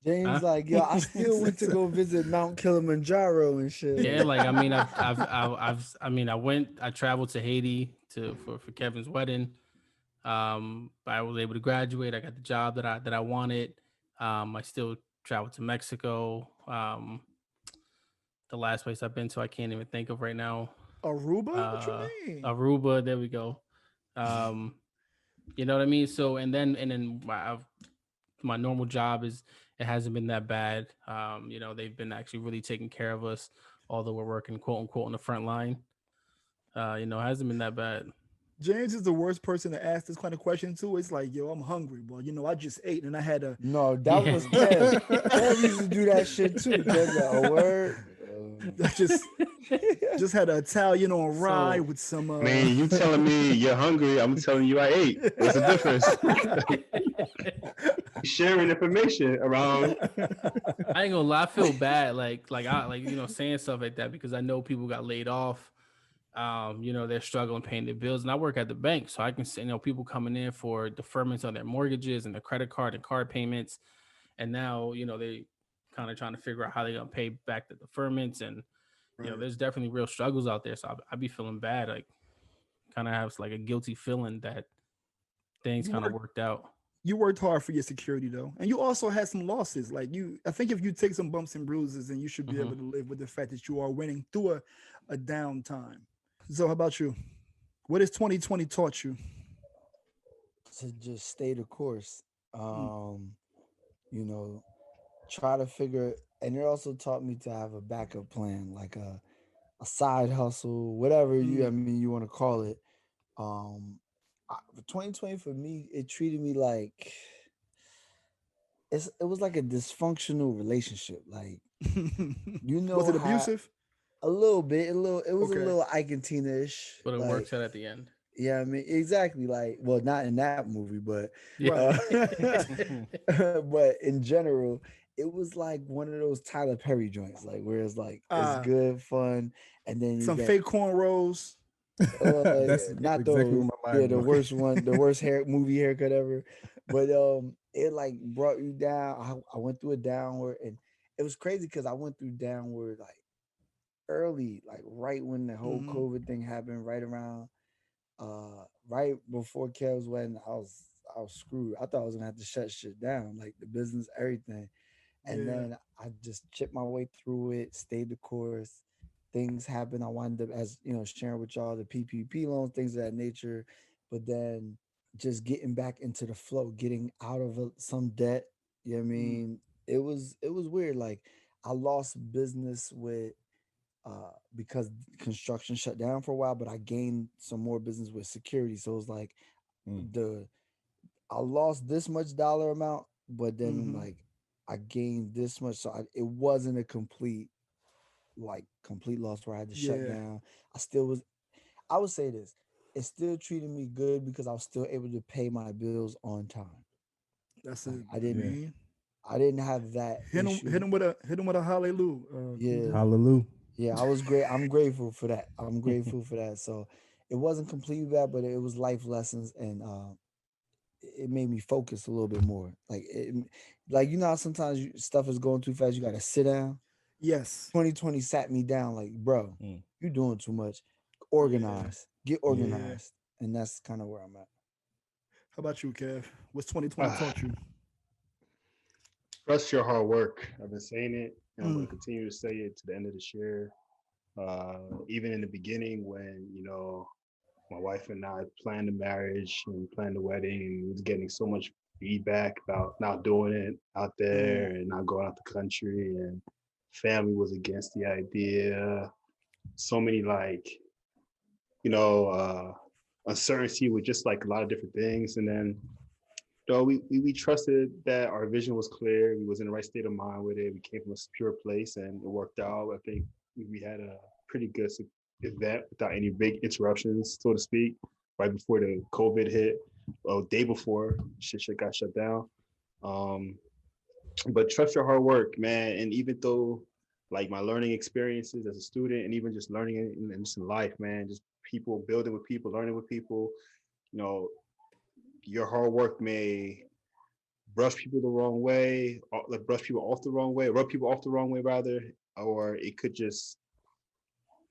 James, like, yo, I still went to go visit Mount Kilimanjaro and shit. Yeah, like I mean, I traveled to Haiti for Kevin's wedding. I was able to graduate. I got the job that I wanted. I still traveled to Mexico. The last place I've been to, I can't even think of right now. Aruba? What you mean? Aruba. There we go. You know what I mean? So, and then my normal job it hasn't been that bad. They've been actually really taking care of us, although we're working quote unquote on the front line. It hasn't been that bad. James is the worst person to ask this kind of question to. It's like, yo, I'm hungry, but I just ate and I had a. No, that was Kev. Kev used to do that shit too. Kev got a word. I just had an Italian on rye with some. Man, you telling me you're hungry? I'm telling you I ate. What's the difference? Sharing information around. I ain't gonna lie, I feel bad, saying stuff like that, because I know people got laid off. They're struggling paying their bills, and I work at the bank, so I can see, people coming in for deferments on their mortgages and their credit card and card payments, and now, kind of trying to figure out how they're gonna pay back the deferments, and you know, there's definitely real struggles out there. So I'd be feeling bad, like kind of have like a guilty feeling that things kind of worked out. You worked hard for your security though, and you also had some losses. Like I think if you take some bumps and bruises, and you should be able to live with the fact that you are winning through a downtime. So how about you? What has 2020 taught you? To just stay the course. You know, try to figure, and it also taught me to have a backup plan, like a side hustle, whatever you want to call it. 2020 for me, it treated me like it was like a dysfunctional relationship. Like, you know, was it abusive? A little bit, it was a little Ike and Tina-ish, but it works out at the end. Yeah, I mean, exactly. Like, well, not in that movie, but but in general, it was like one of those Tyler Perry joints, like where it's like it's good fun, and then some fake cornrows. That's not exactly those. Yeah, the worst one, the worst movie haircut ever. But it like brought you down. I went through a downward, and it was crazy because I went through downward like early, like right when the whole COVID thing happened, right around. Right before Kev's wedding, I was screwed. I thought I was gonna have to shut shit down, like the business, everything. And then I just chipped my way through it, stayed the course. Things happened. I wound up, as you know, sharing with y'all the PPP loans, things of that nature. But then just getting back into the flow, getting out of some debt. You know what I mean? It was weird. Like I lost business with because construction shut down for a while, but I gained some more business with security. So it was like I lost this much dollar amount, but then like I gained this much. So it wasn't a complete loss where I had to shut down. I would say this, it still treated me good because I was still able to pay my bills on time. That's it. I didn't have that hit him with a hallelujah. Hallelujah. Yeah, I was great. I'm grateful for that. So it wasn't completely bad, but it was life lessons, and it made me focus a little bit more. Like you know how sometimes stuff is going too fast, you got to sit down. Yes. 2020 sat me down. Like, bro, you're doing too much. Organize. Get organized, and that's kind of where I'm at. How about you, Kev? What's 2020 taught you? Trust your hard work. I've been saying it, and I'm going to continue to say it to the end of this year. Even in the beginning, when my wife and I planned the marriage and planned the wedding, and was getting so much feedback about not doing it out there and not going out the country, and family was against the idea. So many uncertainty with just like a lot of different things, and then. We trusted that our vision was clear. We was in the right state of mind with it. We came from a secure place, and it worked out. I think we had a pretty good event without any big interruptions, so to speak. Right before the COVID hit, day before, shit got shut down. But trust your hard work, man. And even though, like my learning experiences as a student, and even just learning in just in life, man, just people building with people, learning with people, your hard work may brush people the wrong way, like brush people off the wrong way, rub people off the wrong way rather, or it could just,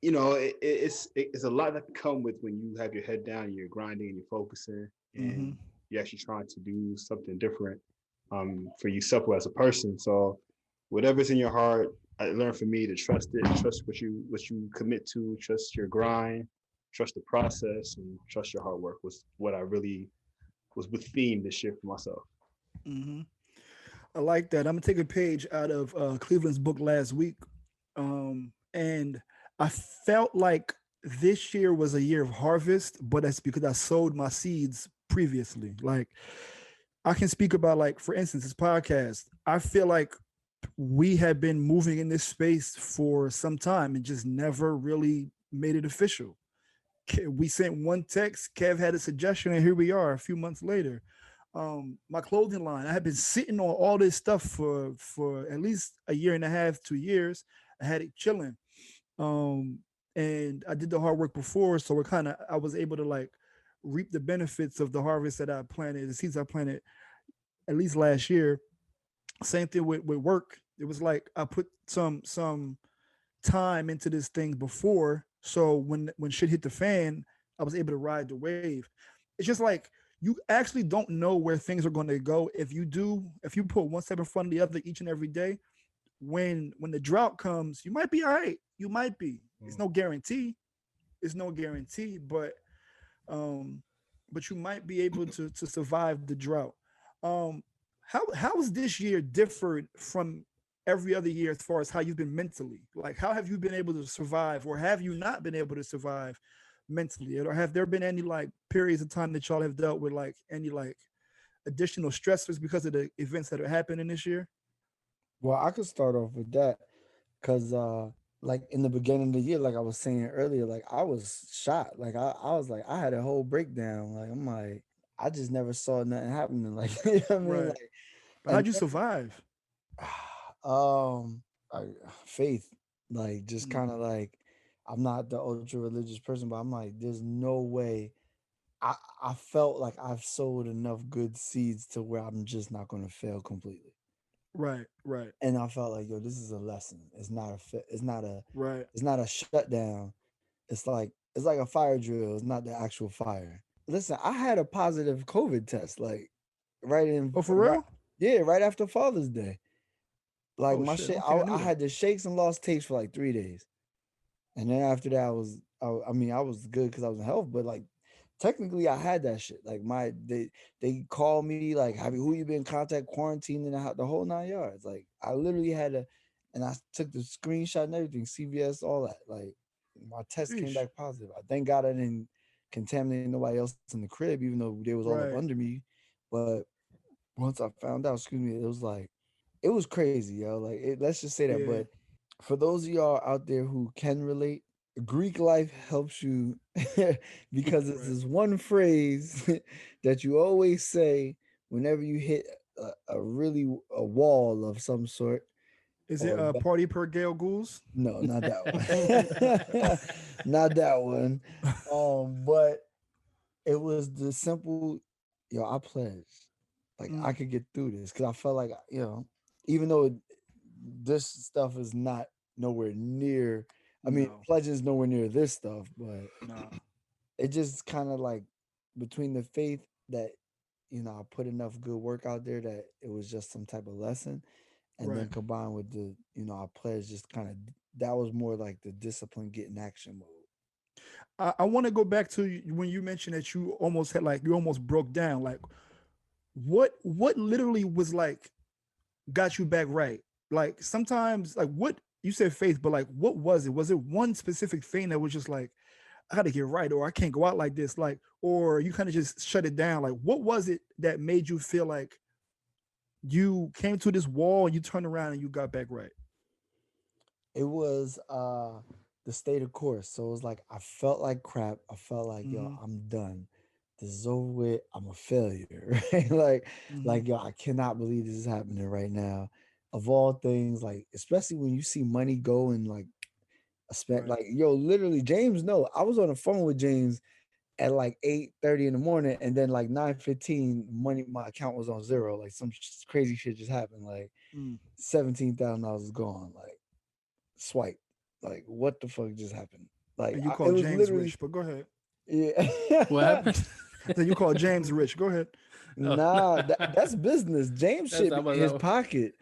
it's a lot that can come with when you have your head down and you're grinding and you're focusing and you're actually trying to do something different for yourself as a person. So whatever's in your heart, I learned for me to trust it, trust what you commit to, trust your grind, trust the process, and trust your hard work was what I really was with theme this year for myself. I like that. I'm gonna take a page out of Cleveland's book last week, and I felt like this year was a year of harvest, but that's because I sowed my seeds previously. Like I can speak about, like, for instance, this podcast. I feel like we had been moving in this space for some time and just never really made it official. We sent one text, Kev had a suggestion, and here we are a few months later. My clothing line, I had been sitting on all this stuff for at least a year and a half, 2 years. I had it chilling. And I did the hard work before, so I was able to like reap the benefits of the harvest that I planted, the seeds I planted at least last year. Same thing with work. It was like I put some time into this thing before, so when shit hit the fan, I was able to ride the wave. It's just like you actually don't know where things are going to go. If you put one step in front of the other each and every day, when the drought comes, you might be all right. You might be. It's no guarantee. It's no guarantee, um, but you might be able to survive the drought. Um, how is this year different from every other year as far as how you've been mentally? Like, how have you been able to survive, or have you not been able to survive mentally? Or have there been any like periods of time that y'all have dealt with like any like additional stressors because of the events that are happening this year? Well, I could start off with that because like in the beginning of the year, like I was saying earlier, like I was shot. Like I was like I had a whole breakdown. Like I'm like I just never saw nothing happening. Like you know what I mean? Right. Like But and how'd you survive? I, faith, like just Mm, kind of like I'm not the ultra religious person, but I'm like there's no way. I I felt like I've sowed enough good seeds to where I'm just not going to fail completely. right, right, And I felt like, yo, this is a lesson. It's not a it's not a right. it's not a shutdown. It's like a fire drill. It's not the actual fire. Listen, I had a positive COVID test, like Oh, for right, real? yeah, right after Father's Day. Like Oh my shit. shit, Okay, I I knew that. had the shakes and lost taste for like 3 days, and then after that, I mean, I was good because I was in health, but like technically, I had that shit. Like they called me like, have you who you been in contact, quarantining the whole 9 yards. Like I literally had a, and I took the screenshot and everything, CVS, all that. Like my test came Sheesh. back positive. I thank God I didn't contaminate nobody else in the crib, even though they was all up Right. under me. But once I found out, excuse me, it was crazy, yo. Like let's just say that. Yeah. But for those of y'all out there who can relate, Greek life helps you because it's Right. this one phrase that you always say whenever you hit a wall of some sort. Is it Or party per Gale Ghouls? no, not that one, not that one. But it was the simple, yo, I pledge, like I Mm, could get through this because I felt like even though this stuff is not nowhere near. I mean, no. pledging is nowhere near this stuff, but Nah. it just kind of like between the faith that I put enough good work out there that it was just some type of lesson, and Right. then combined with the I pledge just kind of that was more like the discipline getting action mode. I want to go back to when you mentioned that you almost broke down. Like what literally was like got you back right? Like sometimes like what you said faith, but like what was it? Was it one specific thing that was just like I gotta get right, or I can't go out like this, like, or you kind of just shut it down? Like what was it that made you feel like you came to this wall and you turned around and you got back right? It was the state of course. So it was like I felt like crap. I felt like, yo, Mm-hmm. I'm done. This is over with. I'm a failure. Right? Like Mm-hmm. yo, I cannot believe this is happening right now. Of all things, like especially when you see money go and like Right. like yo, literally James, no, I was on the phone with James at like 8:30 in the morning, and then like 9:15, my account was on zero. Like some crazy shit just happened. Like Mm. $17,000 is gone. Like swipe. Like what the fuck just happened? Like And you it call was James literally rich, but go ahead. What yeah. happened? Then you call James rich. Go ahead. Oh, Nah, that's business. James that's shit how be in his about pocket.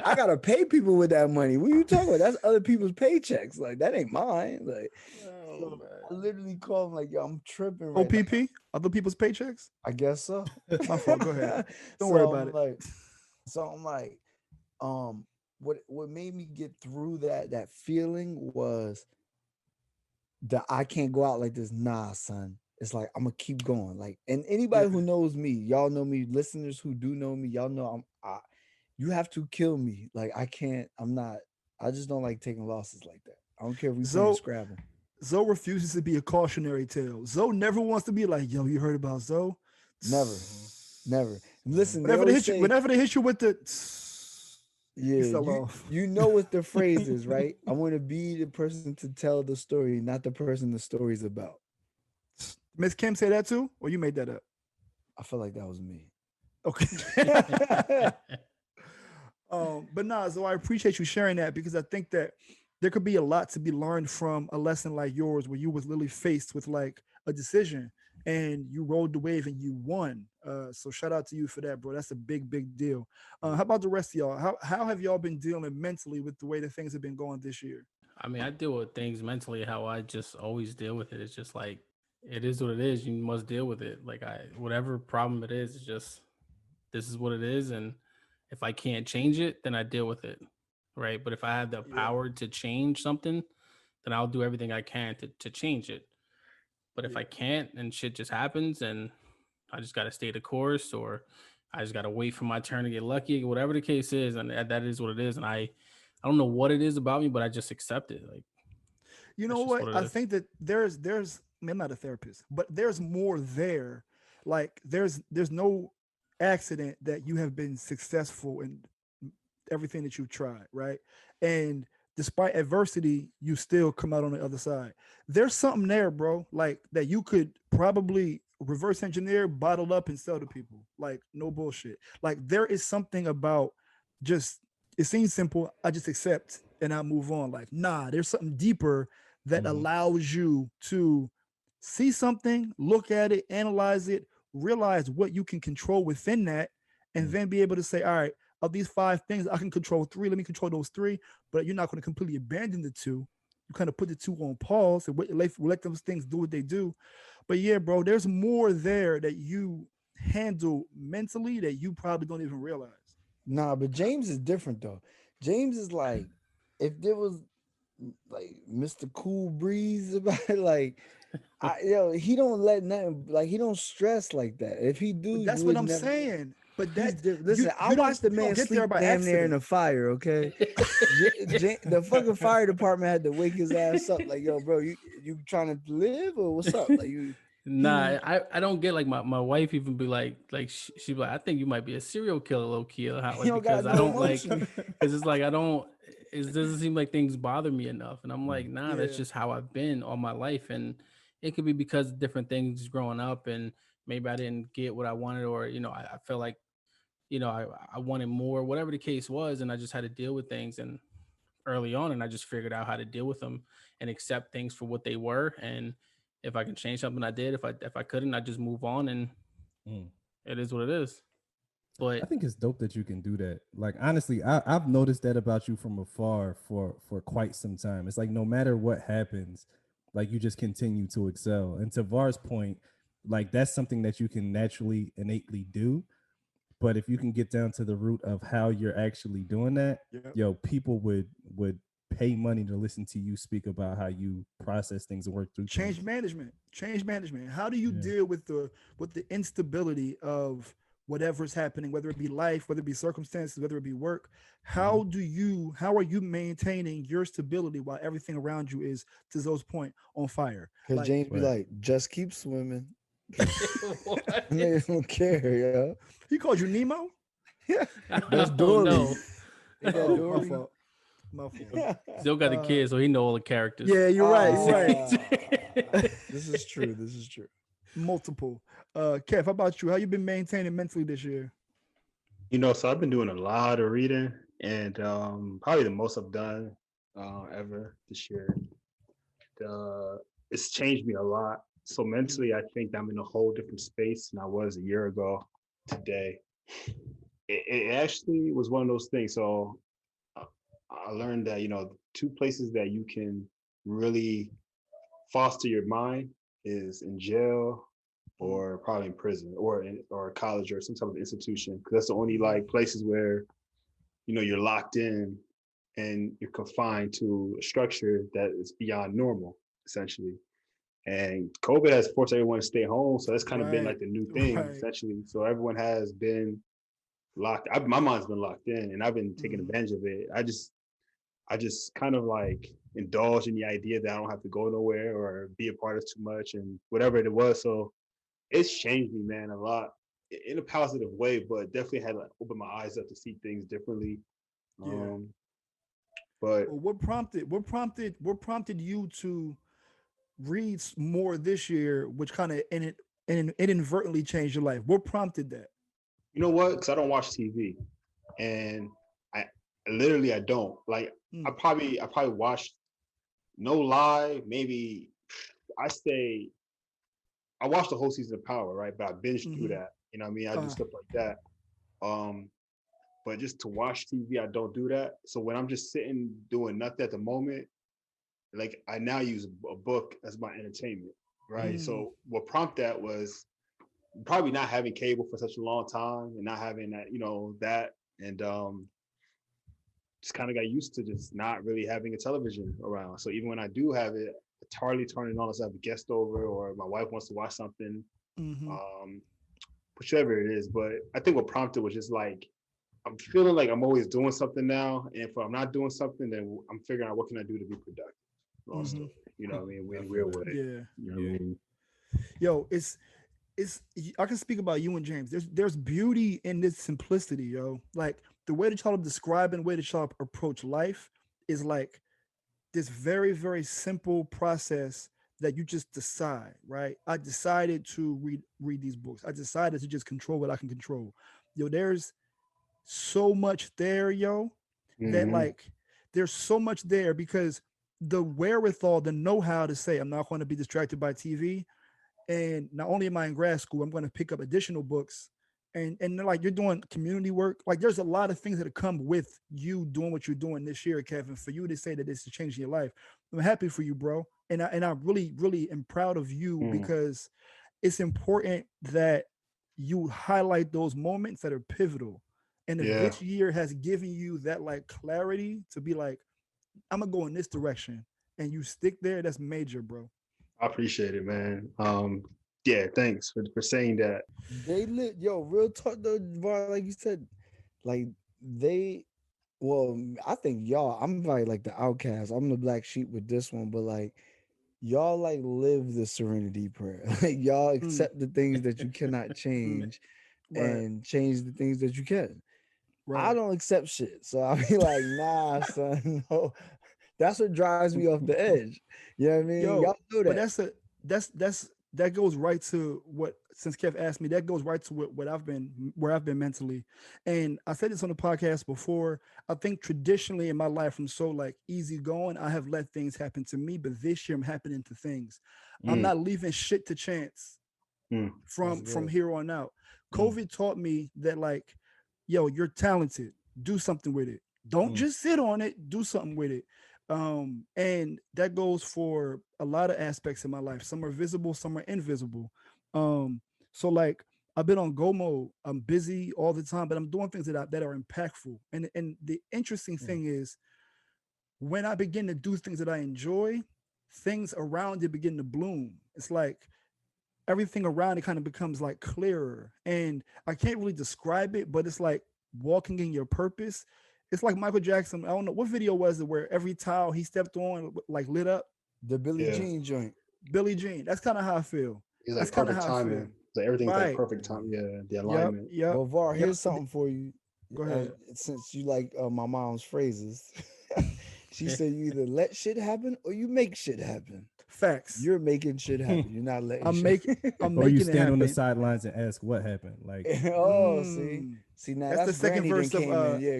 I that. gotta pay people with that money. What are you talking about? That's other people's paychecks. Like that ain't mine. Like Oh so I man. literally call him like, yo, I'm tripping right now. OPP, other people's paychecks. I guess so. My fault. Go ahead. Don't worry so about I'm it. like, so I'm like, um, what made me get through that feeling was that I can't go out like this. Nah, son. It's like I'm gonna keep going. Like, and Yeah. anybody who knows me, y'all know me. Listeners who do know me, y'all know you have to kill me. Like I can't. I'm not. I just don't like taking losses like that. I don't care if we playing Zoe Scrabble. Zoe refuses to be a cautionary tale. Zoe never wants to be like, yo, you heard about Zoe? Never, never. Listen, they Whenever they always hit you, say, whenever they hit you with the you yeah, fell off. you know what the phrase is, right? I want to be the person to tell the story, not the person the story's about. Miss Kim say that too? Or you made that up? I feel like that was me. Okay. But nah, so I appreciate you sharing that because I think that there could be a lot to be learned from a lesson like yours where you was literally faced with like a decision and you rode the wave and you won. So shout out to you for that, bro. That's a big, big deal. How about the rest of y'all? How have y'all been dealing mentally with the way that things have been going this year? I mean, I deal with things mentally how I just always deal with it. It's just like it is what it is. You must deal with it. Like whatever problem it is, it's just this is what it is, and if I can't change it, then I deal with it, right? But if I have the power to change something, then I'll do everything I can to change it. But if I can't, and shit just happens, and I just got to stay the course, or I just got to wait for my turn to get lucky, whatever the case is, and that is what it is. And I don't know what it is about me, but I just accept it. Like, you know what? I think that there's I mean, I'm not a therapist, but there's more there. Like there's no accident that you have been successful in everything that you've tried, right? And despite adversity, you still come out on the other side. There's something there, bro, like that you could probably reverse engineer, bottle up, and sell to people. Like, no bullshit. Like, there is something about just, it seems simple. I just accept and I move on. Like, nah, there's something deeper that allows you to see something, look at it, analyze it, realize what you can control within that, and then be able to say, all right, of these 5 things, I can control 3. Let me control those 3, but you're not going to completely abandon the 2. You kind of put the 2 on pause and let those things do what they do. But yeah, bro, there's more there that you handle mentally that you probably don't even realize. Nah, but James is different though. James is like, if there was like Mr. Cool Breeze about it, like he don't let nothing, like he don't stress like that. If he do, but that's what I'm saying. But that listen, I watched the man sleep damn near in a fire. Okay, the fucking fire department had to wake his ass up. Like, yo, bro, you trying to live or what's up? Like you. Nah, I don't get like my wife even be like she'd be like, I think you might be a serial killer, low key, or how, like, because I don't like, because it's like it doesn't seem like things bother me enough, and I'm like, nah, that's just how I've been all my life, and it could be because of different things growing up, and maybe I didn't get what I wanted, or I felt like I wanted more, whatever the case was, and I just had to deal with things and early on, and I just figured out how to deal with them and accept things for what they were, and if I can change something, I did. If I couldn't, I just move on, and it is what it is. But I think it's dope that you can do that. Like, honestly, I've noticed that about you from afar for quite some time. It's like no matter what happens, like you just continue to excel. And to Var's point, like that's something that you can naturally, innately do. But if you can get down to the root of how you're actually doing that, people would pay money to listen to you speak about how you process things and work through change management. How do you deal with the instability of whatever's happening, whether it be life, whether it be circumstances, whether it be work? How are you maintaining your stability while everything around you is, to Zoe's point, on fire? Because like, James be like, just keep swimming. They don't care, yo. He called you Nemo? Yeah, that's Dory. No. My fault. Still got a kid, so he know all the characters. Yeah, you're right. This is true. Multiple. Kev, how about you? How you been maintaining mentally this year? So I've been doing a lot of reading, and probably the most I've done ever this year. It's changed me a lot. So mentally, I think I'm in a whole different space than I was a year ago today. It actually was one of those things. So I learned that, 2 places that you can really foster your mind is in jail or probably in prison or college or some type of institution. Because that's the only places where, you're locked in and you're confined to a structure that is beyond normal, essentially. And COVID has forced everyone to stay home. So that's kind of been like the new thing, essentially. So everyone has been locked. My mind's been locked in and I've been taking advantage of it. I just kind of like indulge in the idea that I don't have to go nowhere or be a part of too much and whatever it was. So it's changed me, man, a lot in a positive way, but definitely had to open my eyes up to see things differently. But what prompted you to read more this year, which kind of inadvertently changed your life? What prompted that? You know what? Because I don't watch TV, and I don't like. I probably watched, no lie, maybe I watched the whole season of Power, right? But I binged through that. You know what I mean? I do stuff like that. But just to watch TV, I don't do that. So when I'm just sitting doing nothing at the moment, like I now use a book as my entertainment, right? So what prompted that was probably not having cable for such a long time and not having that, that, and just kind of got used to just not really having a television around. So even when I do have it, it's hardly turning on unless I have a guest over or my wife wants to watch something, whichever it is. But I think what prompted was just like, I'm feeling like I'm always doing something now. And if I'm not doing something, then I'm figuring out what can I do to be productive. You know what I mean? In a real way. Yeah. You know what I mean? Yo, it's I can speak about you and James. There's beauty in this simplicity, yo. Like the way that y'all describe and the way that y'all approach life is like this very, very simple process that you just decide, right? I decided to read these books. I decided to just control what I can control. Yo, there's so much there, yo, that like there's so much there because the wherewithal, the know-how to say I'm not going to be distracted by TV. And not only am I in grad school, I'm going to pick up additional books. And like you're doing community work. Like there's a lot of things that come with you doing what you're doing this year, Kevin. For you to say that this is changing your life, I'm happy for you, bro. And I really, really am proud of you because it's important that you highlight those moments that are pivotal. And if this year has given you that like clarity to be like, I'm gonna go in this direction, and you stick there, that's major, bro. I appreciate it, man. Yeah, thanks for saying that. They real talk though, Var, like you said, like they well, I think y'all, I'm probably like the outcast. I'm the black sheep with this one, but like y'all like live the serenity prayer. Like y'all accept the things that you cannot change and change the things that you can. I don't accept shit. So I be like, nah, son, no. That's what drives me off the edge. You know what I mean? Yo, y'all know that. But that goes right to what, since Kev asked me, that goes right to where I've been mentally. And I said this on the podcast before. I think traditionally in my life, I'm so like easygoing. I have let things happen to me, but this year I'm happening to things. I'm not leaving shit to chance from here on out. COVID taught me that like, yo, you're talented. Do something with it. Don't just sit on it. Do something with it. And that goes for a lot of aspects in my life. Some are visible, some are invisible. So like I've been on go mode. I'm busy all the time, but I'm doing things that are impactful. And the interesting thing is when I begin to do things that I enjoy, things around it begin to bloom. It's like everything around it kind of becomes like clearer. And I can't really describe it, but it's like walking in your purpose. It's like Michael Jackson. I don't know what video was it where every tile he stepped on like lit up. The Billie Jean joint. Billie Jean. That's kind of how I feel. It's like perfect timing. So everything's like perfect time. Yeah, the alignment. Yep. Well, Var, here's something for you. Go ahead. Since you like my mom's phrases, she said you either let shit happen or you make shit happen. Facts. You're making shit happen. You're not letting. I'm making. Or you stand on the sidelines and ask what happened. Like, see now that's the second Granny verse of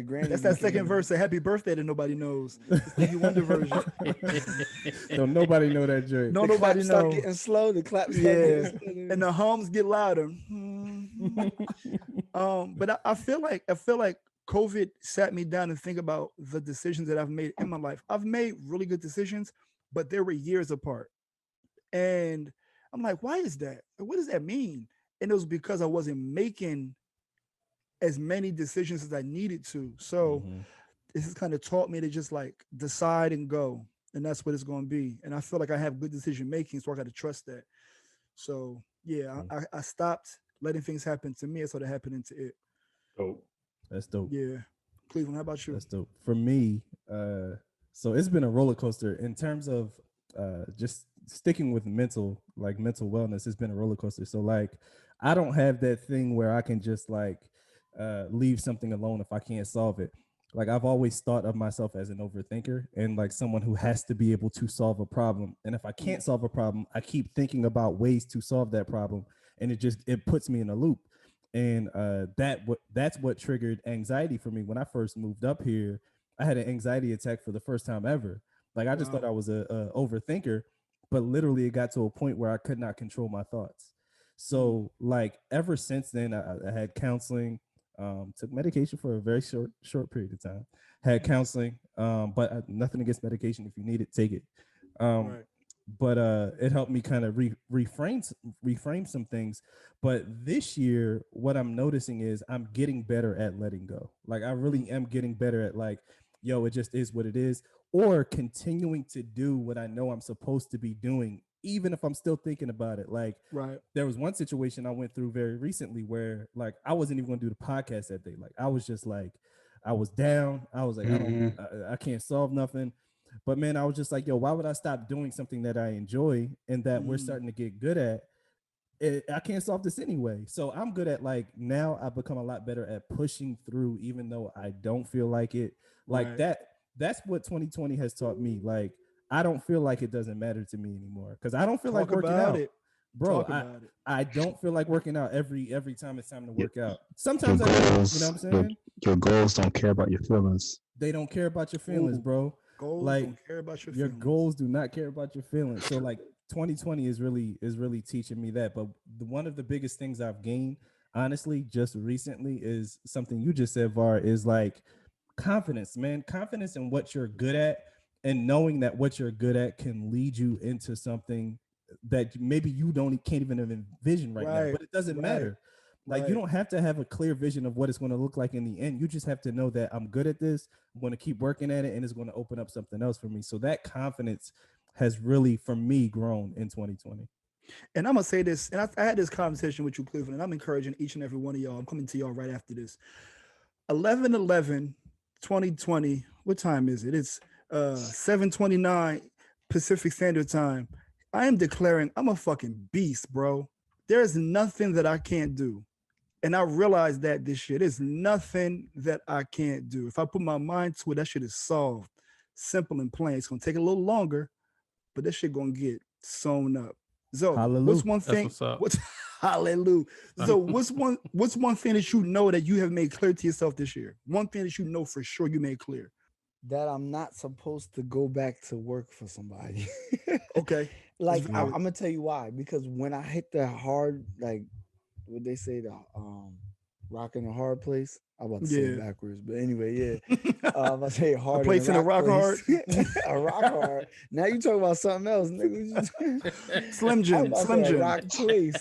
Granny. That's that second verse of Happy Birthday that nobody knows. The Stevie Wonder version. Don't nobody know that joke. No, nobody knows. Start getting slow. The claps. And the hums get louder. But I feel like COVID sat me down and think about the decisions that I've made in my life. I've made really good decisions, but they were years apart. And I'm like, why is that? What does that mean? And it was because I wasn't making as many decisions as I needed to. So this has kind of taught me to just like decide and go. And that's what it's going to be. And I feel like I have good decision making, so I got to trust that. So yeah, I stopped letting things happen to me. I started happening to it. Dope. That's dope. Yeah. Cleveland, how about you? That's dope. For me, so it's been a roller coaster in terms of just sticking with mental wellness. It's been a roller coaster. So like, I don't have that thing where I can just like leave something alone if I can't solve it. Like I've always thought of myself as an overthinker and like someone who has to be able to solve a problem. And if I can't solve a problem, I keep thinking about ways to solve that problem. And it puts me in a loop. And that's what triggered anxiety for me. When I first moved up here, I had an anxiety attack for the first time ever. Like I just thought I was a overthinker, but literally it got to a point where I could not control my thoughts. So like ever since then, I had counseling, took medication for a very short period of time, had counseling, but nothing against medication. If you need it, take it. Right. But it helped me kind of reframe some things. But this year, what I'm noticing is I'm getting better at letting go. Like I really am getting better at like, yo, it just is what it is, or continuing to do what I know I'm supposed to be doing, even if I'm still thinking about it. Like, there was one situation I went through very recently where like I wasn't even going to do the podcast that day. Like I was just like, I was down. I was like, I can't solve nothing. But man, I was just like, yo, why would I stop doing something that I enjoy and that we're starting to get good at? I can't solve this anyway. So I'm good at like, now I've become a lot better at pushing through, even though I don't feel like it. Like that's what 2020 has taught me. Like, I don't feel like it doesn't matter to me anymore because I don't feel like working out. Bro, I don't feel like working out every time it's time to work out. Sometimes I do, you know what I'm saying? Your goals don't care about your feelings. They don't care about your feelings, bro. Goals like, don't care about your feelings. Your goals do not care about your feelings. So like 2020 is really teaching me that. But one of the biggest things I've gained, honestly, just recently is something you just said, Var, is like confidence, man. Confidence in what you're good at and knowing that what you're good at can lead you into something that maybe you can't even envision right now, but it doesn't matter. Like you don't have to have a clear vision of what it's going to look like in the end. You just have to know that I'm good at this. I'm going to keep working at it and it's going to open up something else for me. So that confidence has really, for me, grown in 2020. And I'm going to say this, and I had this conversation with you, Cleveland, and I'm encouraging each and every one of y'all. I'm coming to y'all right after this. 11/11/2020. What time is it? It's 7:29 Pacific Standard Time. I am declaring I'm a fucking beast, bro. There's nothing that I can't do. And I realized that this year, there's nothing that I can't do. If I put my mind to it, that shit is solved. Simple and plain. It's going to take a little longer, but that shit going to get sewn up. So what's one thing? Hallelujah. So what's one thing that you know that you have made clear to yourself this year? One thing that you know for sure you made clear. That I'm not supposed to go back to work for somebody. Okay. Like I'm gonna tell you why. Because when I hit the hard, like what they say, the rock in a hard place. I'm about to say it backwards, but anyway, I say hard. A place in a rock hard. A rock hard. Now you talking about something else, nigga. Slim Jim. Slim Jim. Rock place.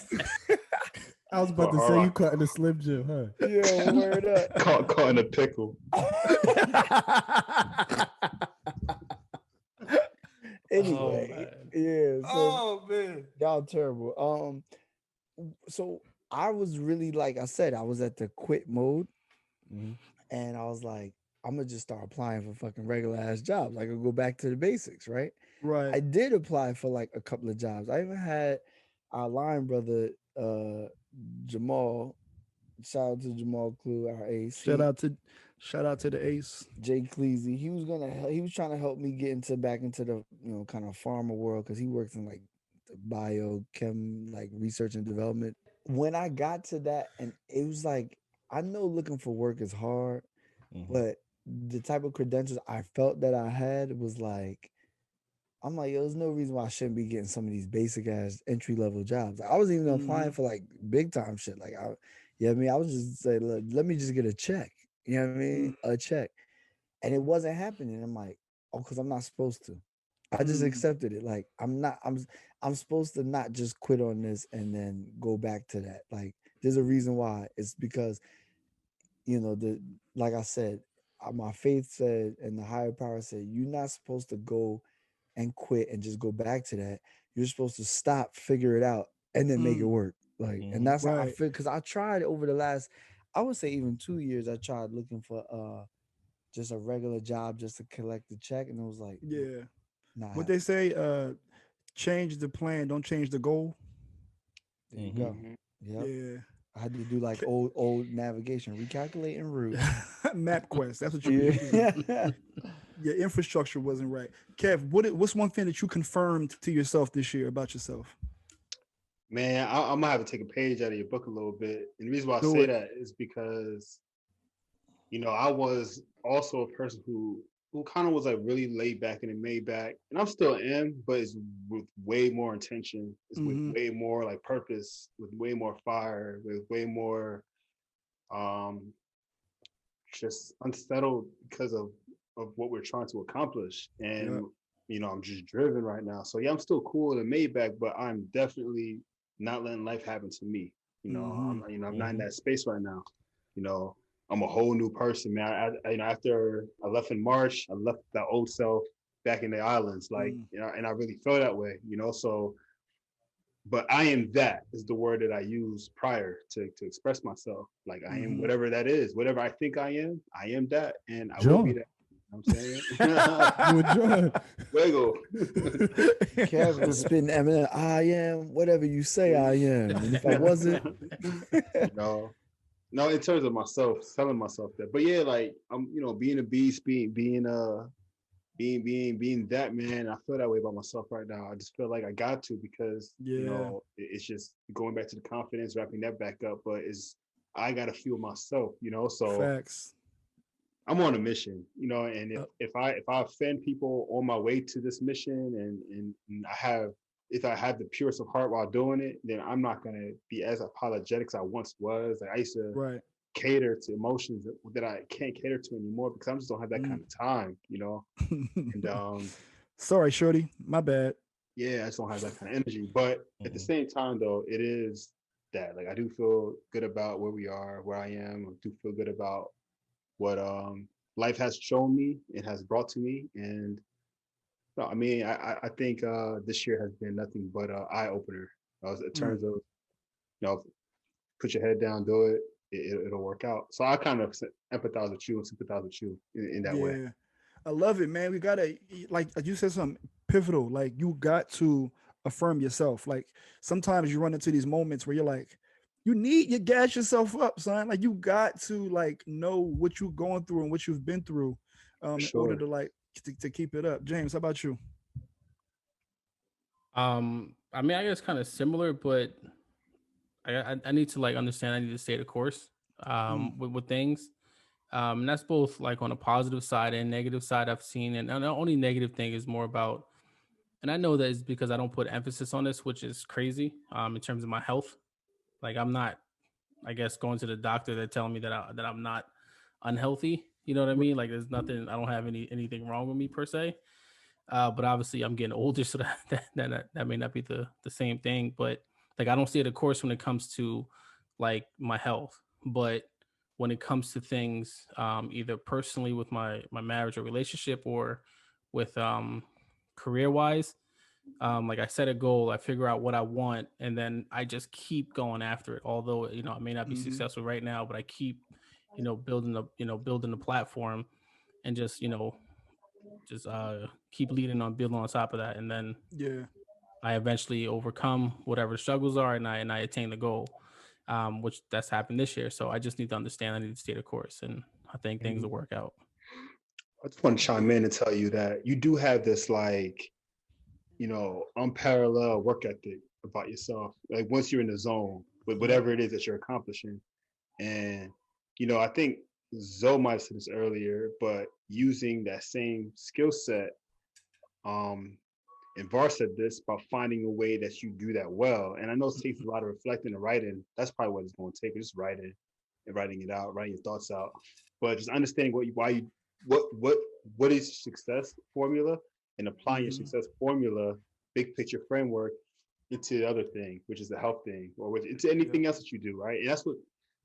I was about to say you caught in a Slim Jim, huh? Yeah, word up. Caught in a pickle. Anyway, So, man, y'all terrible. So I was really, like I said, I was at the quit mode, and I was like, I'm gonna just start applying for fucking regular ass jobs. Like I'll go back to the basics, right? Right. I did apply for like a couple of jobs. I even had our line brother, Jamal. Shout out to Jamal Clue, our ace. Shout out to the ace. Jay Cleasy. He was trying to help me get back into the kind of farmer world because he works in like the biochem, like research and development. When I got to that, and it was like, I know looking for work is hard, but the type of credentials I felt that I had was like, I'm like, yo, there's no reason why I shouldn't be getting some of these basic ass entry level jobs. I was even applying for like big time shit. Like I was just saying, let me just get a check. You know what I mean? A check. And it wasn't happening. I'm like, oh, because I'm not supposed to. I just accepted it. Like I'm supposed to not just quit on this and then go back to that. Like there's a reason why. It's because, like I said, my faith said and the higher power said, you're not supposed to go and quit and just go back to that. You're supposed to stop, figure it out, and then make it work. Like, and that's how I feel. Because I tried over the last, I would say even 2 years, I tried looking for just a regular job just to collect the check, and it was like, what they say, change the plan, don't change the goal. There you go. Yep. Yeah. I had to do like old navigation, recalculating route. MapQuest. That's what you do. Your infrastructure wasn't right. Kev, what's one thing that you confirmed to yourself this year about yourself? Man, I'm gonna have to take a page out of your book a little bit. And the reason why I say that is because, I was also a person who kind of was like really laid back and made back, and I'm still am, but it's with way more intention. It's with way more like purpose, with way more fire, with way more just unsettled because of what we're trying to accomplish. And I'm just driven right now. So yeah, I'm still cool and made back, but I'm definitely not letting life happen to me. I'm not in that space right now. I'm a whole new person, man. After I left in March, I left that old self back in the islands, and I really feel that way, So, but I am that is the word that I use prior to express myself. Like I am whatever that is, whatever I think I am that, and I will be that. You know what I'm saying? You and Jawn. Wiggle. Kevin spitting Eminem. I am whatever you say I am. And if I wasn't, no, in terms of myself, telling myself that. But yeah, like I'm, being a beast, being that, man. I feel that way about myself right now. I just feel like I got to, because it's just going back to the confidence, wrapping that back up. But I gotta fuel myself, So facts. I'm on a mission, and if I offend people on my way to this mission, and if I have the purest of heart while doing it, then I'm not gonna be as apologetic as I once was. Like I used to cater to emotions that I can't cater to anymore, because I just don't have that kind of time, And sorry, shorty, my bad. Yeah, I just don't have that kind of energy. But at the same time, though, it is that, like, I do feel good about where we are, where I am. I do feel good about what life has shown me, it has brought to me. And no, I mean, I think this year has been nothing but an eye opener in terms of, put your head down, do it. It'll work out. So I kind of empathize with you and sympathize with you in that way. I love it, man. We gotta, like you said, something pivotal. Like you got to affirm yourself. Like sometimes you run into these moments where you're like, you gas yourself up, son. Like you got to like know what you're going through and what you've been through, in order to like to keep it up. James, how about you? I mean, I guess kind of similar, but I need to like understand. I need to stay the course with things. And that's both like on a positive side and negative side I've seen. And the only negative thing is more about, and I know that is because I don't put emphasis on this, which is crazy in terms of my health. Like I'm not, I guess, going to the doctor. They're telling me that I'm not unhealthy. You know what I mean? Like there's nothing, I don't have anything wrong with me per se. But obviously I'm getting older, so that may not be the same thing. But like I don't see it, of course, when it comes to like my health. But when it comes to things, either personally with my marriage or relationship, or with career wise, like I set a goal, I figure out what I want, and then I just keep going after it. Although I may not be successful right now, but I keep building the platform, and just keep leading on, building on top of that, and then I eventually overcome whatever struggles are, and I attain the goal, which that's happened this year. So I just need to understand, I need to stay the course, and I think things will work out. I just want to chime in and tell you that you do have this like unparalleled work ethic about yourself. Like once you're in the zone with whatever it is that you're accomplishing, and I think Zoe might have said this earlier, but using that same skill set, and Var said this about finding a way that you do that well. And I know it takes a lot of reflecting and writing. That's probably what it's going to take. Just writing and writing it out, writing your thoughts out. But just understanding what is success formula, and applying your success formula, big picture framework into the other thing, which is the health thing, or into anything else that you do, right? And that's what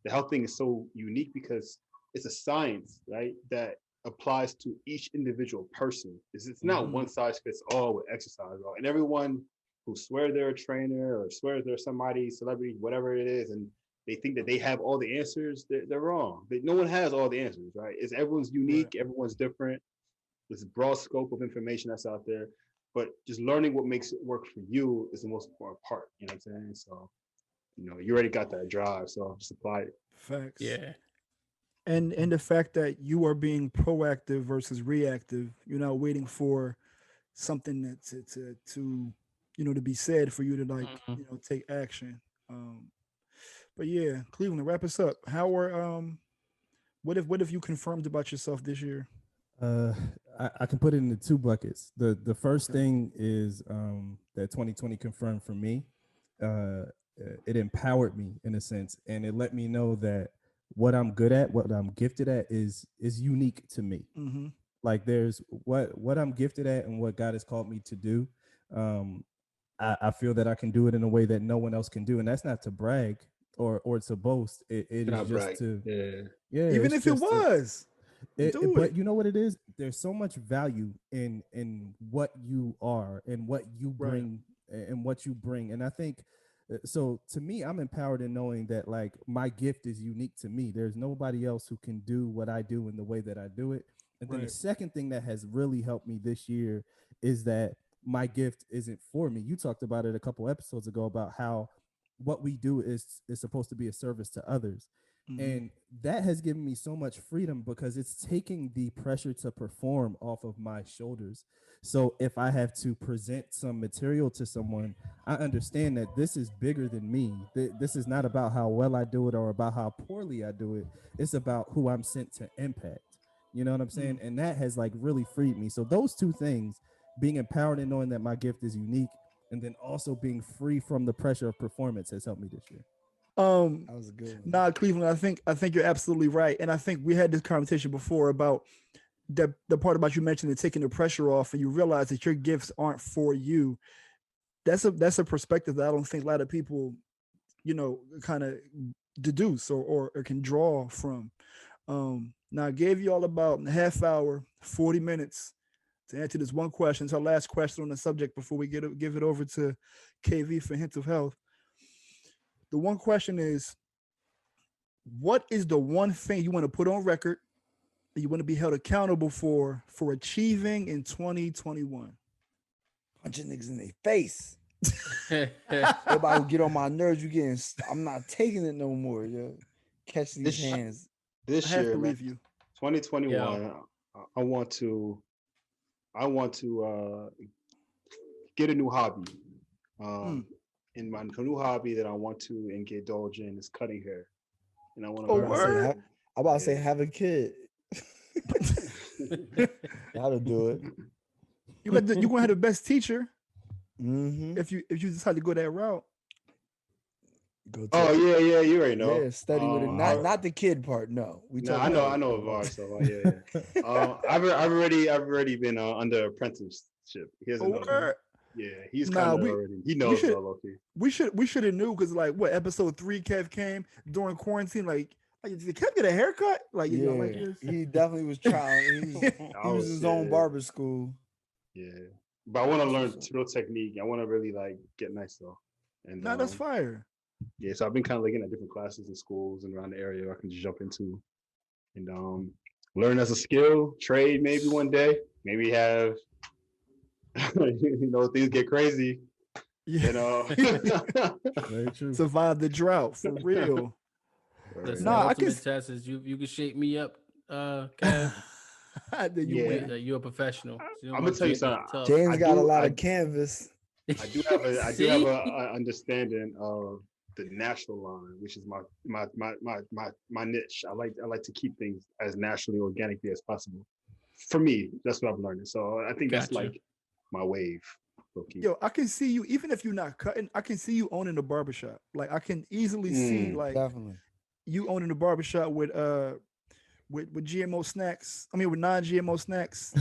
the health thing is so unique, because it's a science, right, that applies to each individual person. It's not one size fits all with exercise, right? And everyone who swear they're a trainer or swears they're somebody, celebrity, whatever it is, and they think that they have all the answers, they're wrong. No one has all the answers, right? Everyone's unique, everyone's different. There's a broad scope of information that's out there, but just learning what makes it work for you is the most important part. You know what I'm saying? So, you already got that drive, so just apply it. Facts. Yeah. And the fact that you are being proactive versus reactive, you're not waiting for something to to be said for you to like, take action. But yeah, Cleveland, wrap us up. How are what if you confirmed about yourself this year? I can put it into two buckets. The first thing is that 2020 confirmed for me. It empowered me in a sense, and it let me know that what I'm good at, what I'm gifted at, is unique to me. Mm-hmm. Like there's what I'm gifted at and what God has called me to do. I feel that I can do it in a way that no one else can do, and that's not to brag or to boast. It is just brag. to Even if it was. But you know what it is? There's so much value in what you are and what you bring and what you bring. And I think so to me, I'm empowered in knowing that like my gift is unique to me. There's nobody else who can do what I do in the way that I do it. And then the second thing that has really helped me this year is that my gift isn't for me. You talked about it a couple episodes ago about how what we do is supposed to be a service to others. Mm-hmm. And that has given me so much freedom because it's taking the pressure to perform off of my shoulders. So if I have to present some material to someone, I understand that this is bigger than me. This is not about how well I do it or about how poorly I do it. It's about who I'm sent to impact. You know what I'm saying? Mm-hmm. And that has like really freed me. So those two things, being empowered and knowing that my gift is unique, and then also being free from the pressure of performance has helped me this year. That was a good one. Nah, Cleveland, I think you're absolutely right. And I think we had this conversation before about the part about you mentioning taking the pressure off, and you realize that your gifts aren't for you. That's a perspective that I don't think a lot of people, kind of deduce or can draw from. Now I gave you all about a half hour, 40 minutes to answer this one question. It's our last question on the subject before we give it over to KV for Hint of Health. The one question is, what is the one thing you want to put on record that you want to be held accountable for achieving in 2021? Punching niggas in their face. Everybody who get on my nerves, I'm not taking it no more, yo. Catch these hands. This year, man, 2021, yeah. I want to get a new hobby. And my new hobby that I want to indulge in is cutting hair. And I want to learn. I'm about to say have a kid. That'll do it. You're gonna have the best teacher. Mm-hmm. If you decide to go that route. Yeah, you already know. Yeah, study with it. Not the kid part. No, I know of ours. So yeah. I've already been under apprenticeship. Yeah, he's kind of already. He knows all okay. We should have knew because like what episode 3 Kev came during quarantine. Like did Kev get a haircut? Like you know, like this? He definitely was trying. He was his own barber school. Yeah, but I want to learn real technique. I want to really like get nice though. And that's fire. Yeah, so I've been kind of looking at different classes in schools and around the area I can just jump into and learn as a skill, trade maybe one day. Maybe have. Things get crazy. Yeah. Very true. Survive the drought for real. I can test is you can shape me up, Kev. You're a professional. So I'm gonna tell you something. James got a lot of canvas. I do have a understanding of the natural line, which is my niche. I like to keep things as naturally organically as possible. For me, that's what I'm learning. So I think that's like my wave. Okay. Yo, I can see you, even if you're not cutting, I can see you owning a barbershop. Like I can easily see like definitely you owning a barbershop with GMO snacks. I mean with non-GMO snacks.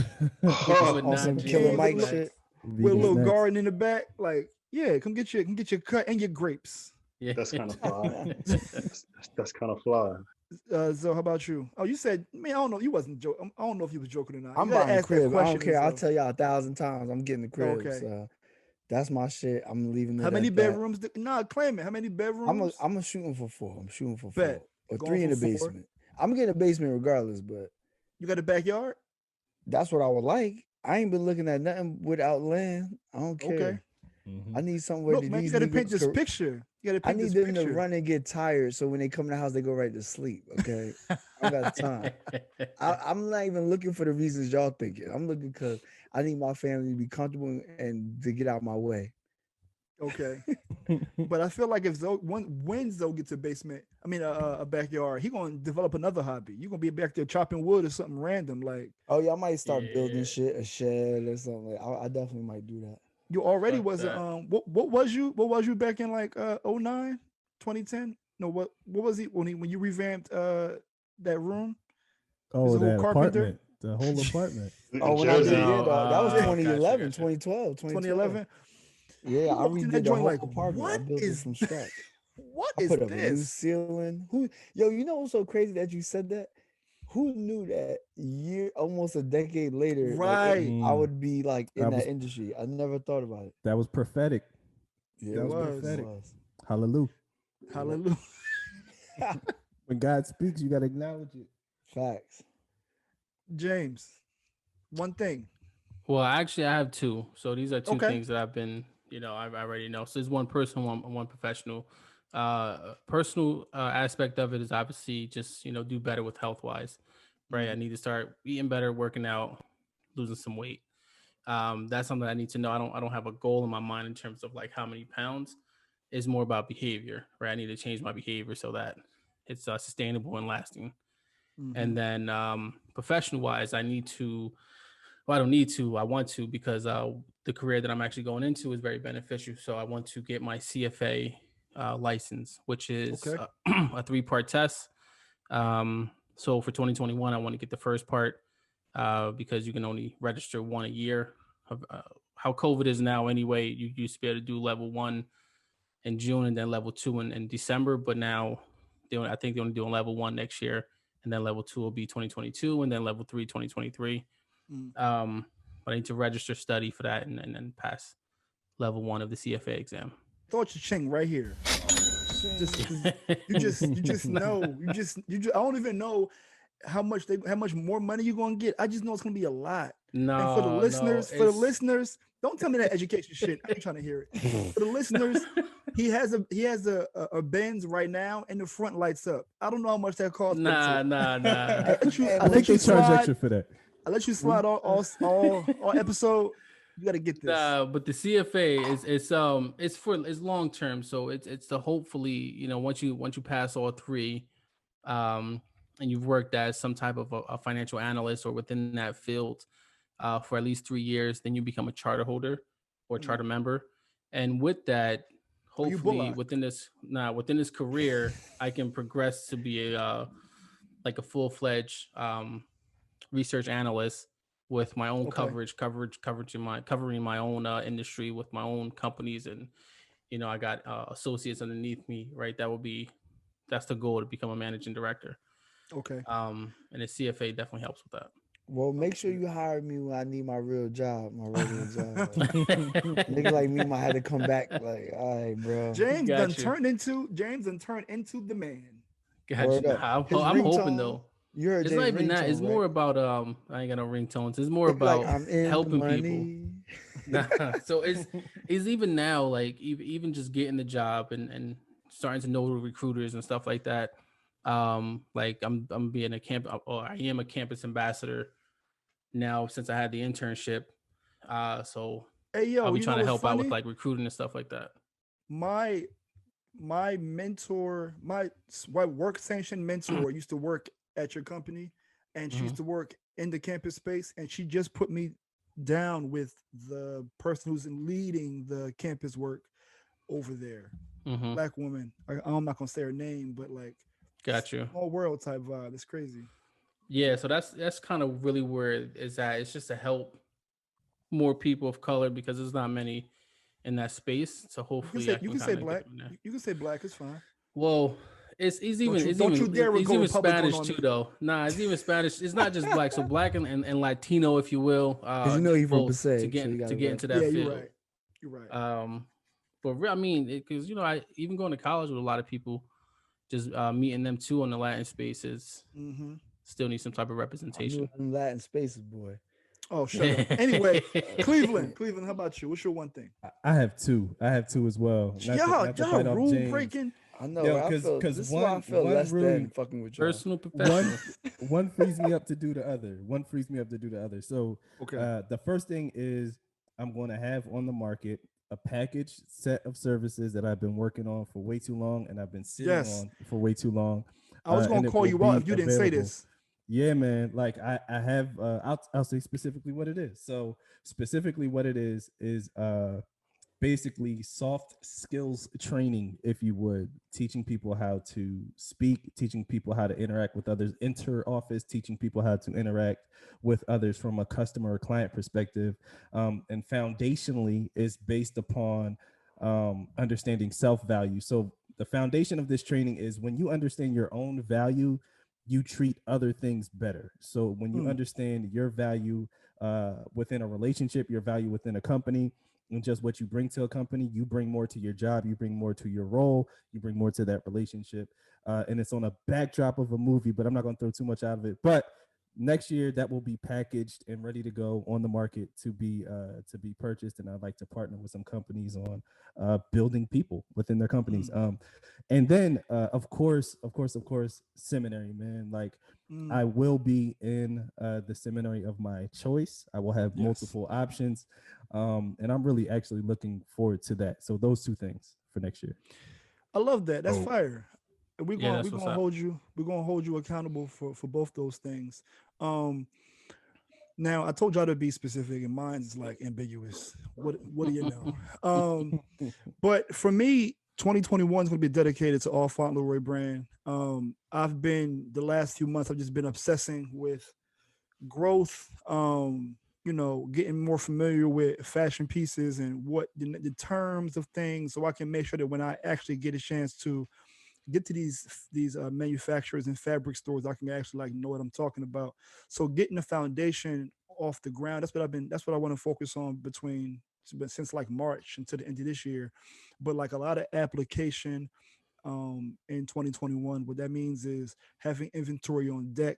On some Killer Mike shit. With a little garden in the back. Like, yeah, come get your cut and your grapes. Yeah. That's kind of fly. That's kind of fly. So how about you? Oh, you said, man, I don't know. You wasn't joking. I don't know if you was joking or not. I'm buying a crib. I don't care. I'll tell y'all 1,000 times. I'm getting the crib. Okay. So that's my shit. I'm leaving it. How many bedrooms? Claim it. How many bedrooms? I'm shooting for 4. I'm shooting for 4. Or 3 in the basement. I'm getting a basement regardless, but you got a backyard? That's what I would like. I ain't been looking at nothing without land. I don't care. Okay. Mm-hmm. I need somewhere to you gotta paint this picture. I need them to run and get tired, so when they come to the house, they go right to sleep. Okay, I got time. I'm not even looking for the reasons y'all thinking. I'm looking because I need my family to be comfortable and to get out my way. Okay. But I feel like if when Zoe gets a backyard, he gonna develop another hobby. You gonna be back there chopping wood or something random. Like, oh yeah, I might start building shit, a shed or something. I definitely might do that. you already Fuck was that. what was you back in like 09, 2010? No, what was he when you revamped that room? Oh, This whole that carpenter? apartment, the whole apartment. Oh, when I Jersey. did that was Gotcha, 2011, gotcha. 2012, 2011. Yeah, I Walked in that redid the joint whole like, apartment. I what built it is from scratch. what I is put up a new this? ceiling. Yo, you know what's so crazy that you said that? Who knew that almost a decade later, Right. I would be like in That that was- industry? I never thought about it. That was prophetic. Yeah, That was. prophetic. It was. Hallelujah. Hallelujah. When God speaks, you gotta acknowledge it. Facts. James, one thing. Well, actually, I have two. So these are two Okay. things that I've been, I already know. So there's one personal, one professional. Personal aspect of it is obviously just do better with health wise, right? I need to start eating better, working out, losing some weight. That's something I need to know. I don't have a goal in my mind in terms of like how many pounds. It's more about behavior, right? I need to change my behavior so that it's sustainable and lasting. And then professional wise, I need to. Well, I don't need to. I want to because the career that I'm actually going into is very beneficial. So I want to get my CFA license, which is Okay. a 3-part test. So for 2021, I want to get the first part because you can only register one a year. How COVID is now, anyway, you used to be able to do level 1 in June and then level 2 in December. But now I think they're only doing level 1 next year, and then level 2 will be 2022, and then level 3 2023. But I need to register, study for that, and then pass level 1 of the CFA exam. Thought your ching right here. You just know. I don't even know how much more money you're gonna get. I just know it's gonna be a lot. No, and for the listeners, don't tell me that education shit. I ain't trying to hear it. For the listeners, he has a Benz right now, and the front lights up. I don't know how much that costs. Nah. I let you Charge slide. extra for that. I let you slide all episode. You gotta get this. But the CFA it's long term, so it's to hopefully once you pass all 3, and you've worked as some type of a financial analyst or within that field for at least 3 years, then you become a charter holder or charter member, and with that, hopefully within this career, I can progress to be a full-fledged research analyst with my own covering my own industry with my own companies, and I got associates underneath me, right? That's the goal, to become a managing director. Okay. And the CFA definitely helps with that. Well, make sure you hire me when I need my real job, my regular job. Niggas like me might have to come back. Like, all right, bro. James done turned into the man. Gotcha. I'm hoping though. You heard it's not even that. It's more about I ain't got no ringtones. It's more about helping people. So it's even now, like even just getting the job and starting to know the recruiters and stuff like that. Like I'm being I am a campus ambassador now since I had the internship. So I'll be trying to help out with like recruiting and stuff like that. My mentor, my work sanctioned mentor used to work at your company, and she used to work in the campus space, and she just put me down with the person who's leading the campus work over there. Black woman. I'm not gonna say her name, but like, got you. Small world type vibe. It's crazy. Yeah, so that's kind of really where it is at. It's just to help more people of color because there's not many in that space. So hopefully you can say black. You can say black. It's fine. Well, it's even Spanish too, though. Nah, it's even Spanish. It's not just black. So black and Latino, if you will. Because you know you're from Passaic, to get into that field. You're right. But I mean, because I even going to college with a lot of people, just meeting them too on the Latin spaces. Still need some type of representation. Latin spaces, boy. Oh, shut up. Anyway, Cleveland, how about you? What's your one thing? I have two as well. Y'all rule breaking. I know, because this is why I feel less than fucking with you. Personal, professional. One frees me up to do the other. So the first thing is I'm going to have on the market a packaged set of services that I've been working on for way too long, and I've been sitting on for way too long. I was gonna call you out if you didn't say this. Yeah, man. Like I have. I'll say specifically what it is. So specifically, what it is basically soft skills training, if you would, teaching people how to speak, teaching people how to interact with others, inter-office, teaching people how to interact with others from a customer or client perspective. And foundationally is based upon understanding self-value. So the foundation of this training is when you understand your own value, you treat other things better. So when you understand your value within a relationship, your value within a company, and just what you bring to a company, you bring more to your job, you bring more to your role, you bring more to that relationship. And it's on a backdrop of a movie, but I'm not going to throw too much out of it. But next year, that will be packaged and ready to go on the market to be purchased. And I'd like to partner with some companies on building people within their companies. And then, of course, seminary, man. Like I will be in the seminary of my choice. I will have multiple options. And I'm really actually looking forward to that. So those two things for next year. I love that. That's fire. We're gonna hold you. We're gonna hold you accountable for both those things. Now I told y'all to be specific, and mine's like ambiguous. What do you know? But for me, 2021 is going to be dedicated to all Fauntleroy brand. I've been the last few months. I've just been obsessing with growth. Getting more familiar with fashion pieces and what the terms of things, so I can make sure that when I actually get a chance to get to these manufacturers and fabric stores, I can actually like know what I'm talking about. So getting the foundation off the ground, that's what I want to focus on since like March until the end of this year. But like a lot of application in 2021, what that means is having inventory on deck,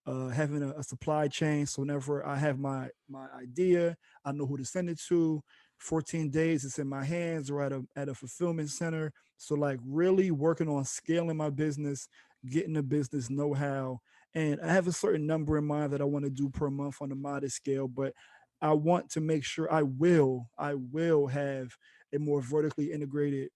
having a supply chain. So whenever I have my idea, I know who to send it to. 14 days, it's in my hands or at a fulfillment center. So like really working on scaling my business, getting the business know-how. And I have a certain number in mind that I want to do per month on a modest scale, but I want to make sure I will have a more vertically integrated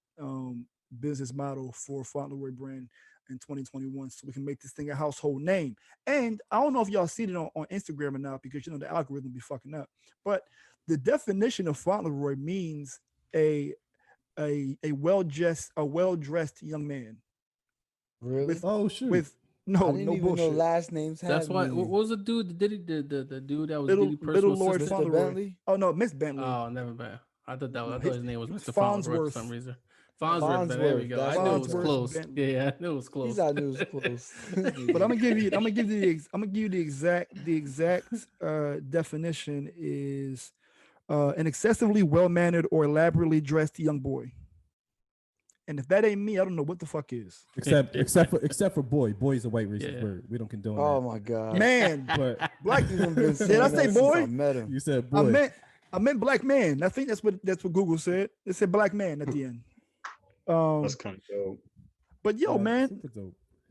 business model for Fauntleroy brand in 2021, so we can make this thing a household name. And I don't know if y'all see it on Instagram or not, because the algorithm be fucking up. But the definition of Fauntleroy means a well-dressed young man. Really? No, I didn't even bullshit. know last names had. That's why. What was the dude? The dude that was Little Lord sister? Fauntleroy. Bentley? Oh no, Miss Bentley. Oh, never mind. I thought his name was Mr. Farnsworth. Fauntleroy for some reason. Farnsworth. There we go. I knew it was close. Yeah, I knew it was close. I knew it was close. But I'm gonna give you the exact definition is an excessively well-mannered or elaborately dressed young boy. And if that ain't me, I don't know what the fuck is. Except for boy. Boy is a white racist word. We don't condone that. Oh my god, man! But black people been saying. Did I say boy? I met him. You said boy. I meant black man. I think that's what Google said. It said black man at the end. That's kind of dope. But yo, man,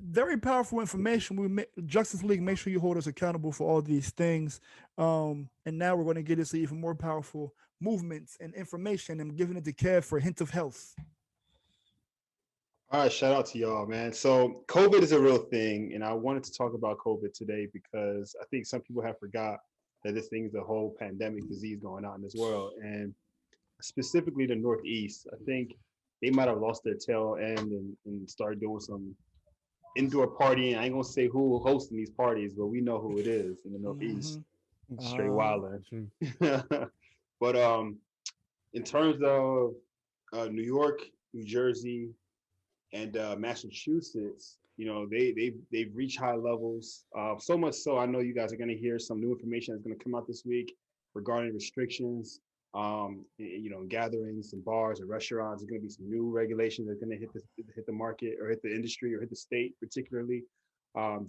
very powerful information. Justice League, make sure you hold us accountable for all these things. And now we're going to get into even more powerful movements and information and giving it to Kev for a hint of health. All right, shout out to y'all, man. So COVID is a real thing, and I wanted to talk about COVID today because I think some people have forgot that this thing is a whole pandemic disease going on in this world, and specifically the Northeast. I think they might have lost their tail end and started doing some indoor partying. I ain't gonna say who hosting these parties, but we know who it is in the Northeast. Straight wildin'. But in terms of New York, New Jersey, and Massachusetts, they've reached high levels. So much so, I know you guys are going to hear some new information that's going to come out this week regarding restrictions. Gatherings and bars and restaurants. There's going to be some new regulations that's going to hit the market or hit the industry or hit the state, particularly,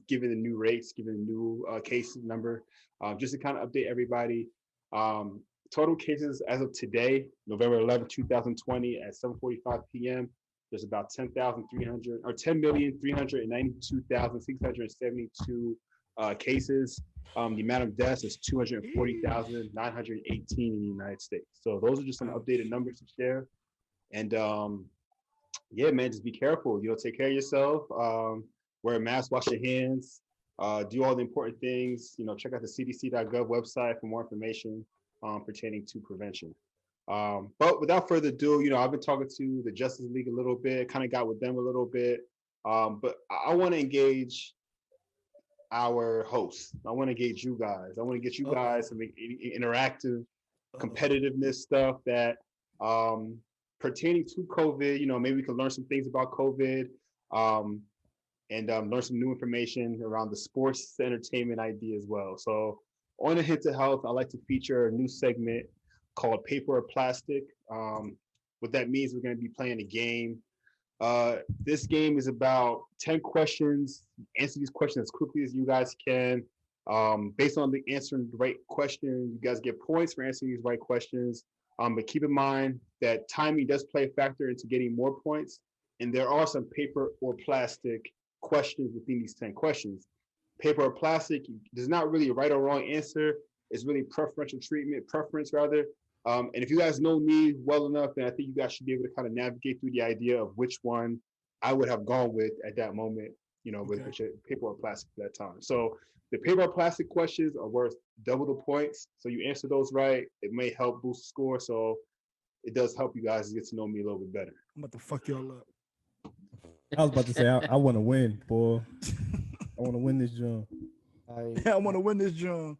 given the new rates, given the new case number. Just to kind of update everybody. Total cases as of today, November 11, 2020, at 7:45 p.m. There's about 10,392,672 cases. The amount of deaths is 240,918 in the United States. So those are just some updated numbers to share. And yeah, man, just be careful. Take care of yourself. Wear a mask, wash your hands, do all the important things. Check out the cdc.gov website for more information pertaining to prevention. But without further ado, I've been talking to the Justice League a little bit, kind of got with them a little bit. But I want to engage our hosts. I want to engage you guys. I want to get you guys some interactive competitiveness stuff that pertaining to COVID. Maybe we can learn some things about COVID and learn some new information around the sports entertainment idea as well. So on a Hint of Health, I like to feature a new segment called Paper or Plastic. What that means, we're going to be playing a game. This game is about 10 questions. Answer these questions as quickly as you guys can. Based on the answering the right question, you guys get points for answering these right questions. But keep in mind that timing does play a factor into getting more points. And there are some paper or plastic questions within these 10 questions. Paper or plastic, there's not really a right or wrong answer. It's really preference rather. And if you guys know me well enough, then I think you guys should be able to kind of navigate through the idea of which one I would have gone with at that moment, with paper or plastic at that time. So the paper or plastic questions are worth double the points. So you answer those right, it may help boost the score. So it does help you guys get to know me a little bit better. I'm about to fuck y'all up. I was about to say, I want to win, boy. I want to win this John. I want to win this John.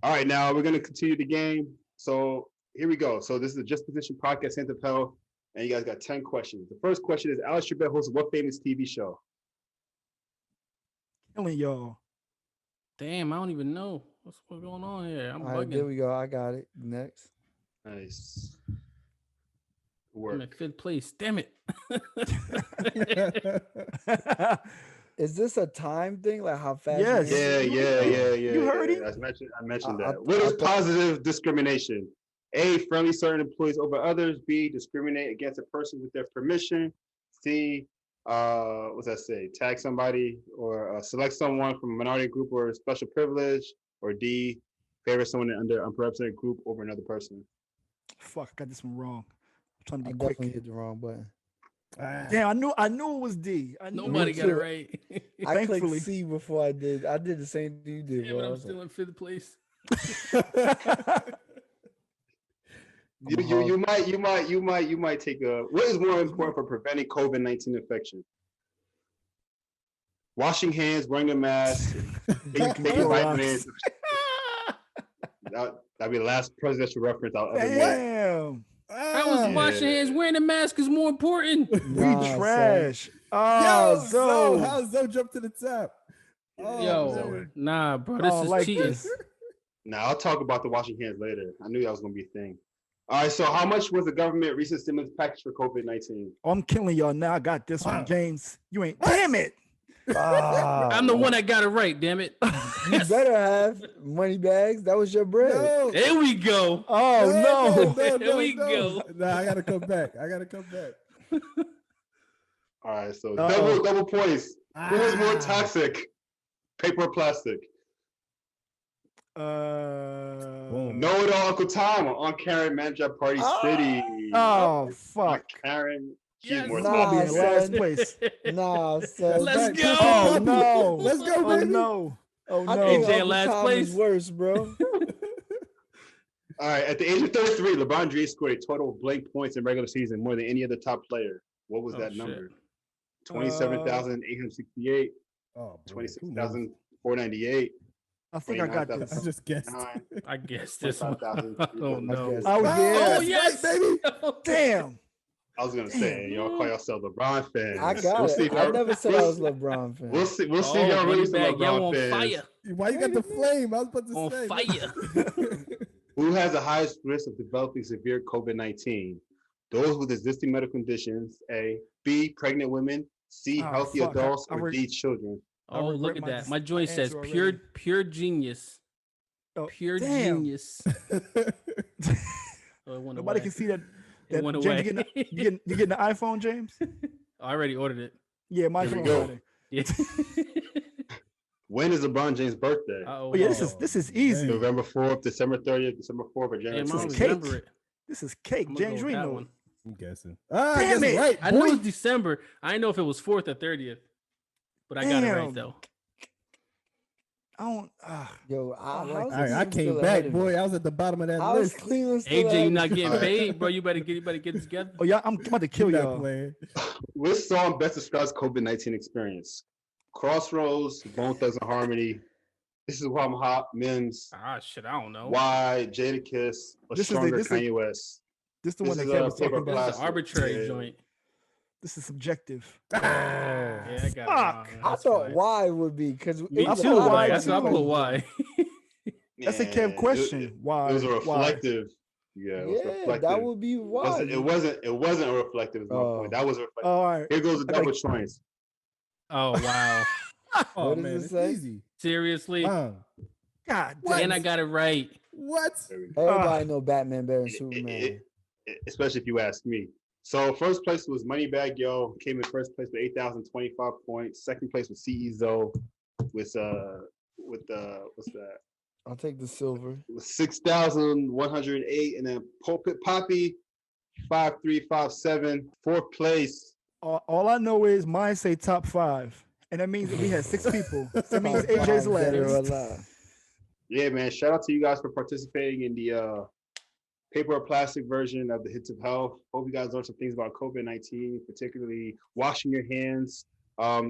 All right, now we're going to continue the game. So here we go. So this is the Juxtaposition Podcast, Hint of Health, and you guys got 10 questions. The first question is, Alex Trebek hosts what famous TV show? Killing y'all. Damn, I don't even know what's going on here. I'm bugging. Right, there we go. I got it. Next. Nice. I'm at 5th place. Damn it. Is this a time thing? Like how fast? Yes. Yeah. You heard him? I mentioned that. What is positive discrimination? A, friendly certain employees over others. B, discriminate against a person with their permission. C, what's that say? Tag somebody or select someone from a minority group or a special privilege. Or D, favor someone under an unrepresented group over another person. Fuck, I got this one wrong. I'm trying to I be quick. definitely hit the wrong button. Damn, I knew it was D. Nobody got it right. I clicked C before I did. I did the same thing you did. Yeah, but I'm still in 5th place. You might take a. What is more important for preventing COVID-19 infection? Washing hands, wearing a mask, taking vitamins. That'd be the last presidential reference I'll ever make. Damn. I was washing hands, wearing a mask is more important. We trash. Oh, Zo, how Zo jumped to the top? Yo, nah, bro, this is like cheating. this. Nah, I'll talk about the washing hands later. I knew that was gonna be a thing. All right, so how much was the government recent stimulus package for COVID-19? Oh, I'm killing y'all now. I got this one, James. You ain't. Damn it. I'm the one that got it right, damn it. You better have money bags. That was your bread. No. There we go. Oh, no. There we go. Nah, I gotta come back. All right, so double points. Who is more toxic, paper or plastic? Know it all, Uncle Tom on Karen, manager at Party City. Oh, fuck. Karen, she's Yes. more I'll be in Nah, last son. place. Nah, son. Let's go. Oh, no. Let's go, Oh, baby. no. Oh, I no. think AJ Uncle last Tom place. is worse, bro. All right, at the age of 33, LeBron James scored a total of blank points in regular season more than any other top player. What was that number? 27,868, Oh, 26,498. I think I got 29,000. this. I just guessed. I guess this one. 25,000. Oh no. Oh, yeah. Oh yes, baby. Damn. I was gonna say, y'all call yourself LeBron fans. I got We'll see it. if I y'all- never said I was LeBron fan. We'll see if y'all really some Y'all LeBron on fans. fire. Why you got the flame? I was about to On say. fire. Who has the highest risk of developing severe COVID-19? Those with existing medical conditions. A, B, pregnant women. C, Oh, healthy fuck. adults. I Or D, children. Oh, regret look at my that. My joint says answer pure genius. Oh, Pure damn. genius. Oh, it went Nobody away. can see that. It went James, away. you getting the iPhone, James? I already ordered it. Yeah, my Here we phone. go. Already. Yeah. When is LeBron James' birthday? Oh yeah, this is easy. November 4th, December 30th, December 4th, or January 20th. This is cake. James Reno. I'm guessing. Damn it. Right, I knew it was December. I didn't know if it was 4th or 30th, but I got it right though. I don't. I came back, boy. I was at the bottom of that list. AJ, you not getting paid, bro. You better get it together. Oh yeah, I'm about to kill y'all. Which song best describes COVID-19 experience? Crossroads, Bone Thugs and Harmony. This is why I'm hot. Mims. Shit, I don't know. Why Jada Kiss? Or Stronger Kanye West. This is the one that Kev was talking about. This is an arbitrary joint. This is subjective. Yeah, I got Fuck. it. I thought why would be because me too. Why? That's what I put why. That's a Kev question. Why? It was a reflective. Yeah, it was reflective. That would be why. It wasn't a reflective. Is my point. That was a reflective. All right. Here goes the double choice. Oh wow. What does it say? Easy. Seriously? God damn. And I got it right. What? Everybody know Batman better than Superman. Especially if you ask me. So first place was Moneybag Yo. Came in first place with 8,025 points. Second place was CE with what's that? I'll take the silver. 6,108, and then Pulpit Poppy 5,357. Fourth place. All I know is mine say top 5, and that means that we had 6 people. So that means AJ's last. Yeah, man. Shout out to you guys for participating in the paper or plastic version of the Hits of Health. Hope you guys learned some things about COVID-19, particularly washing your hands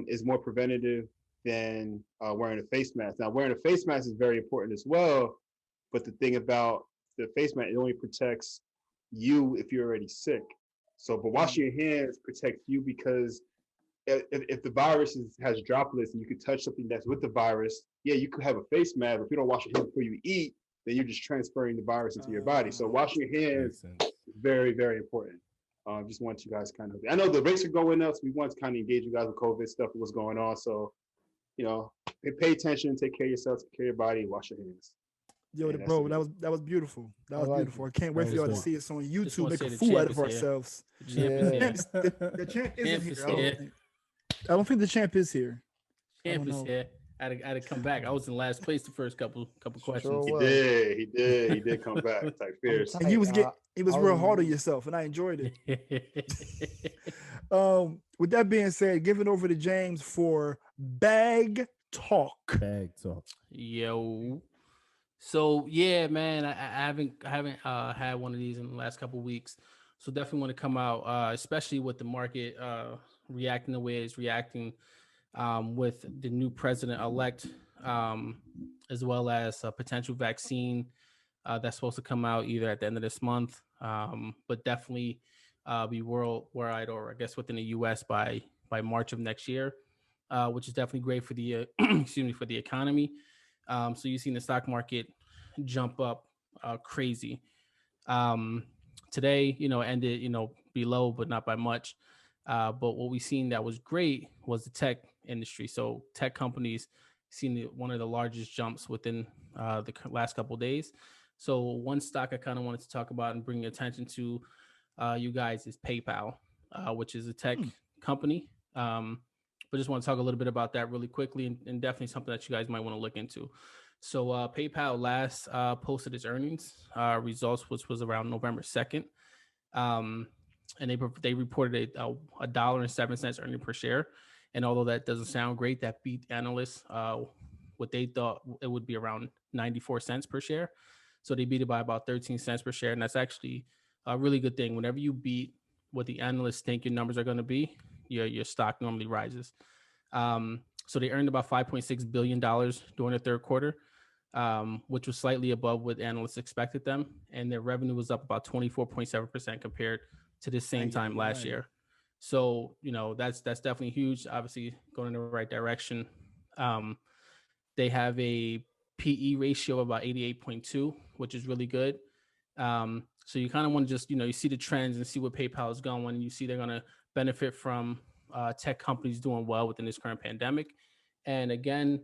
is more preventative than wearing a face mask. Now, wearing a face mask is very important as well, but the thing about the face mask, it only protects you if you're already sick. So, but washing your hands protects you because if the virus has droplets and you can touch something that's with the virus, yeah, you could have a face mask, but if you don't wash your hands before you eat, then you're just transferring the virus into your body. So washing your hands is very, very important. Just want you guys kind of, I know the rates are going up, so we want to kind of engage you guys with COVID stuff, what's going on. So, pay attention, take care of yourself, take care of your body, wash your hands. Yo, bro, that was beautiful. That was beautiful. I can't wait for y'all to see us on YouTube, make a fool out of ourselves. The champ isn't here. I don't think the champ is here. Champ is here. I had to come back. I was in last place the first couple questions. He did come back. Type fierce. And he was real hard on yourself, and I enjoyed it. With that being said, giving over to James for BaggTalk. BaggTalk. Yo. So yeah, man, I haven't had one of these in the last couple of weeks. So definitely want to come out, especially with the market reacting the way it's reacting. With the new president-elect, as well as a potential vaccine that's supposed to come out either at the end of this month, but definitely be worldwide, or I guess within the U.S. by March of next year, which is definitely great for the for the economy. So you've seen the stock market jump up crazy. Today, ended below, but not by much. But what we've seen that was great was the tech industry. So tech companies seen one of the largest jumps within the last couple of days. So one stock I kind of wanted to talk about and bring attention to you guys is PayPal, which is a tech company. But just want to talk a little bit about that really quickly, and definitely something that you guys might want to look into. So PayPal last posted its earnings results, which was around November 2nd. And they reported $1.07 earning per share. And although that doesn't sound great, that beat analysts what they thought it would be around 94 cents per share. So they beat it by about 13 cents per share. And that's actually a really good thing. Whenever you beat what the analysts think your numbers are going to be, your stock normally rises. So they earned about $5.6 billion during the third quarter, which was slightly above what analysts expected them. And their revenue was up about 24.7% compared to the same time last year. So, that's definitely huge. Obviously going in the right direction. They have a PE ratio of about 88.2, which is really good. So you kind of want to just, you see the trends and see where PayPal is going. And you see they're going to benefit from tech companies doing well within this current pandemic. And again,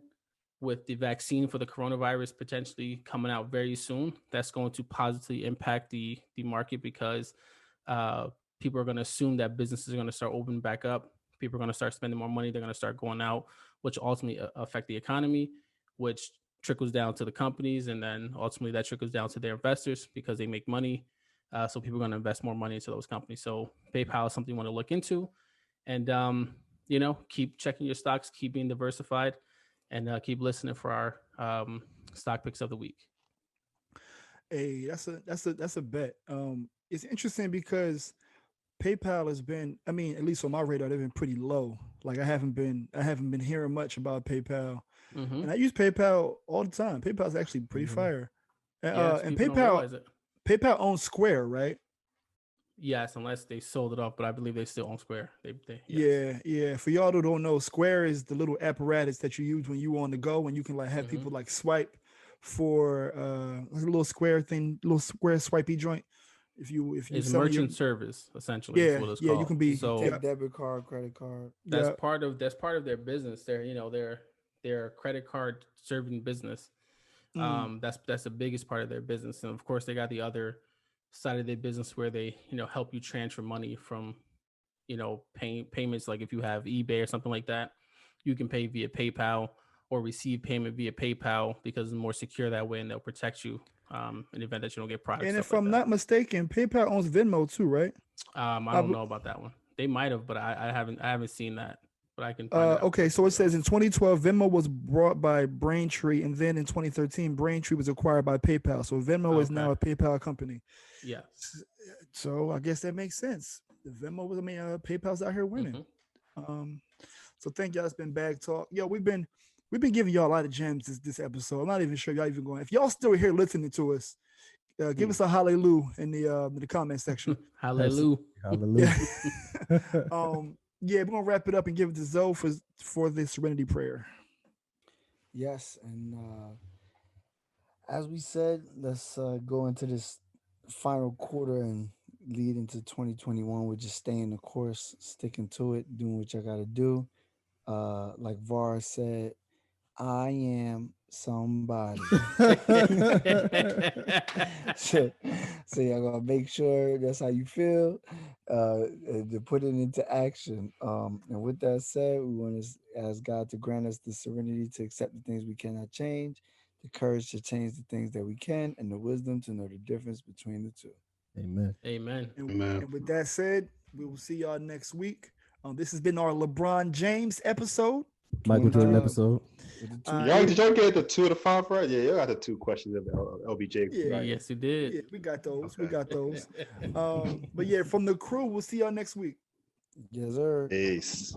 with the vaccine for the coronavirus potentially coming out very soon, that's going to positively impact the market because people are going to assume that businesses are going to start opening back up. People are going to start spending more money. They're going to start going out, which ultimately affect the economy, which trickles down to the companies, and then ultimately that trickles down to their investors because they make money. So people are going to invest more money into those companies. So PayPal is something you want to look into, and keep checking your stocks, keep being diversified, and keep listening for our stock picks of the week. Hey, that's a bet. It's interesting because PayPal has been, I mean, at least on my radar, they've been pretty low. Like I haven't been hearing much about PayPal, and I use PayPal all the time. PayPal is actually pretty fire. And PayPal owns Square, right? Yes, unless they sold it off, but I believe they still own Square. Yes. Yeah. For y'all who don't know, Square is the little apparatus that you use when you on the go, and you can like have people like swipe for a little Square thing, little Square swipey joint. It's merchant service essentially. Yeah, is what it's called. You can be take debit card, credit card. That's part of their business. Their credit card serving business. That's the biggest part of their business, and of course they got the other side of their business where they help you transfer money from payments. Like if you have eBay or something like that, you can pay via PayPal or receive payment via PayPal because it's more secure that way, and they'll protect you in the event that you don't get products. And if I'm not mistaken, PayPal owns Venmo too, right? I don't know about that one. They might have, but I haven't seen that. But I can find out. Okay, so it says in 2012, Venmo was bought by Braintree, and then in 2013, Braintree was acquired by PayPal. So Venmo is now a PayPal company. Yes. So I guess that makes sense. PayPal's out here winning. So thank y'all. It's been BaggTalk. Yo, we've been giving y'all a lot of gems this episode. I'm not even sure y'all even going. If y'all still here listening to us, give us a hallelujah in the comment section. Hallelujah. Hallelujah. Yeah, we're gonna wrap it up and give it to Zoe for the Serenity Prayer. Yes, and as we said, let's go into this final quarter and lead into 2021. We're just staying the course, sticking to it, doing what y'all gotta do. Like Var said, I am somebody. so y'all gotta make sure that's how you feel, to put it into action. And with that said, we want to ask God to grant us the serenity to accept the things we cannot change, the courage to change the things that we can, and the wisdom to know the difference between the two. Amen. Amen. And with that said, we will see y'all next week. This has been our LeBron James episode. Michael Jordan episode. Did y'all get the 2 to 5 right? Yeah, you got the 2 questions of LBJ. Yeah, right? Yes, you did. Yeah, we got those. Okay. We got those. But yeah, from the crew, we'll see y'all next week. Yes, sir. Peace. Peace.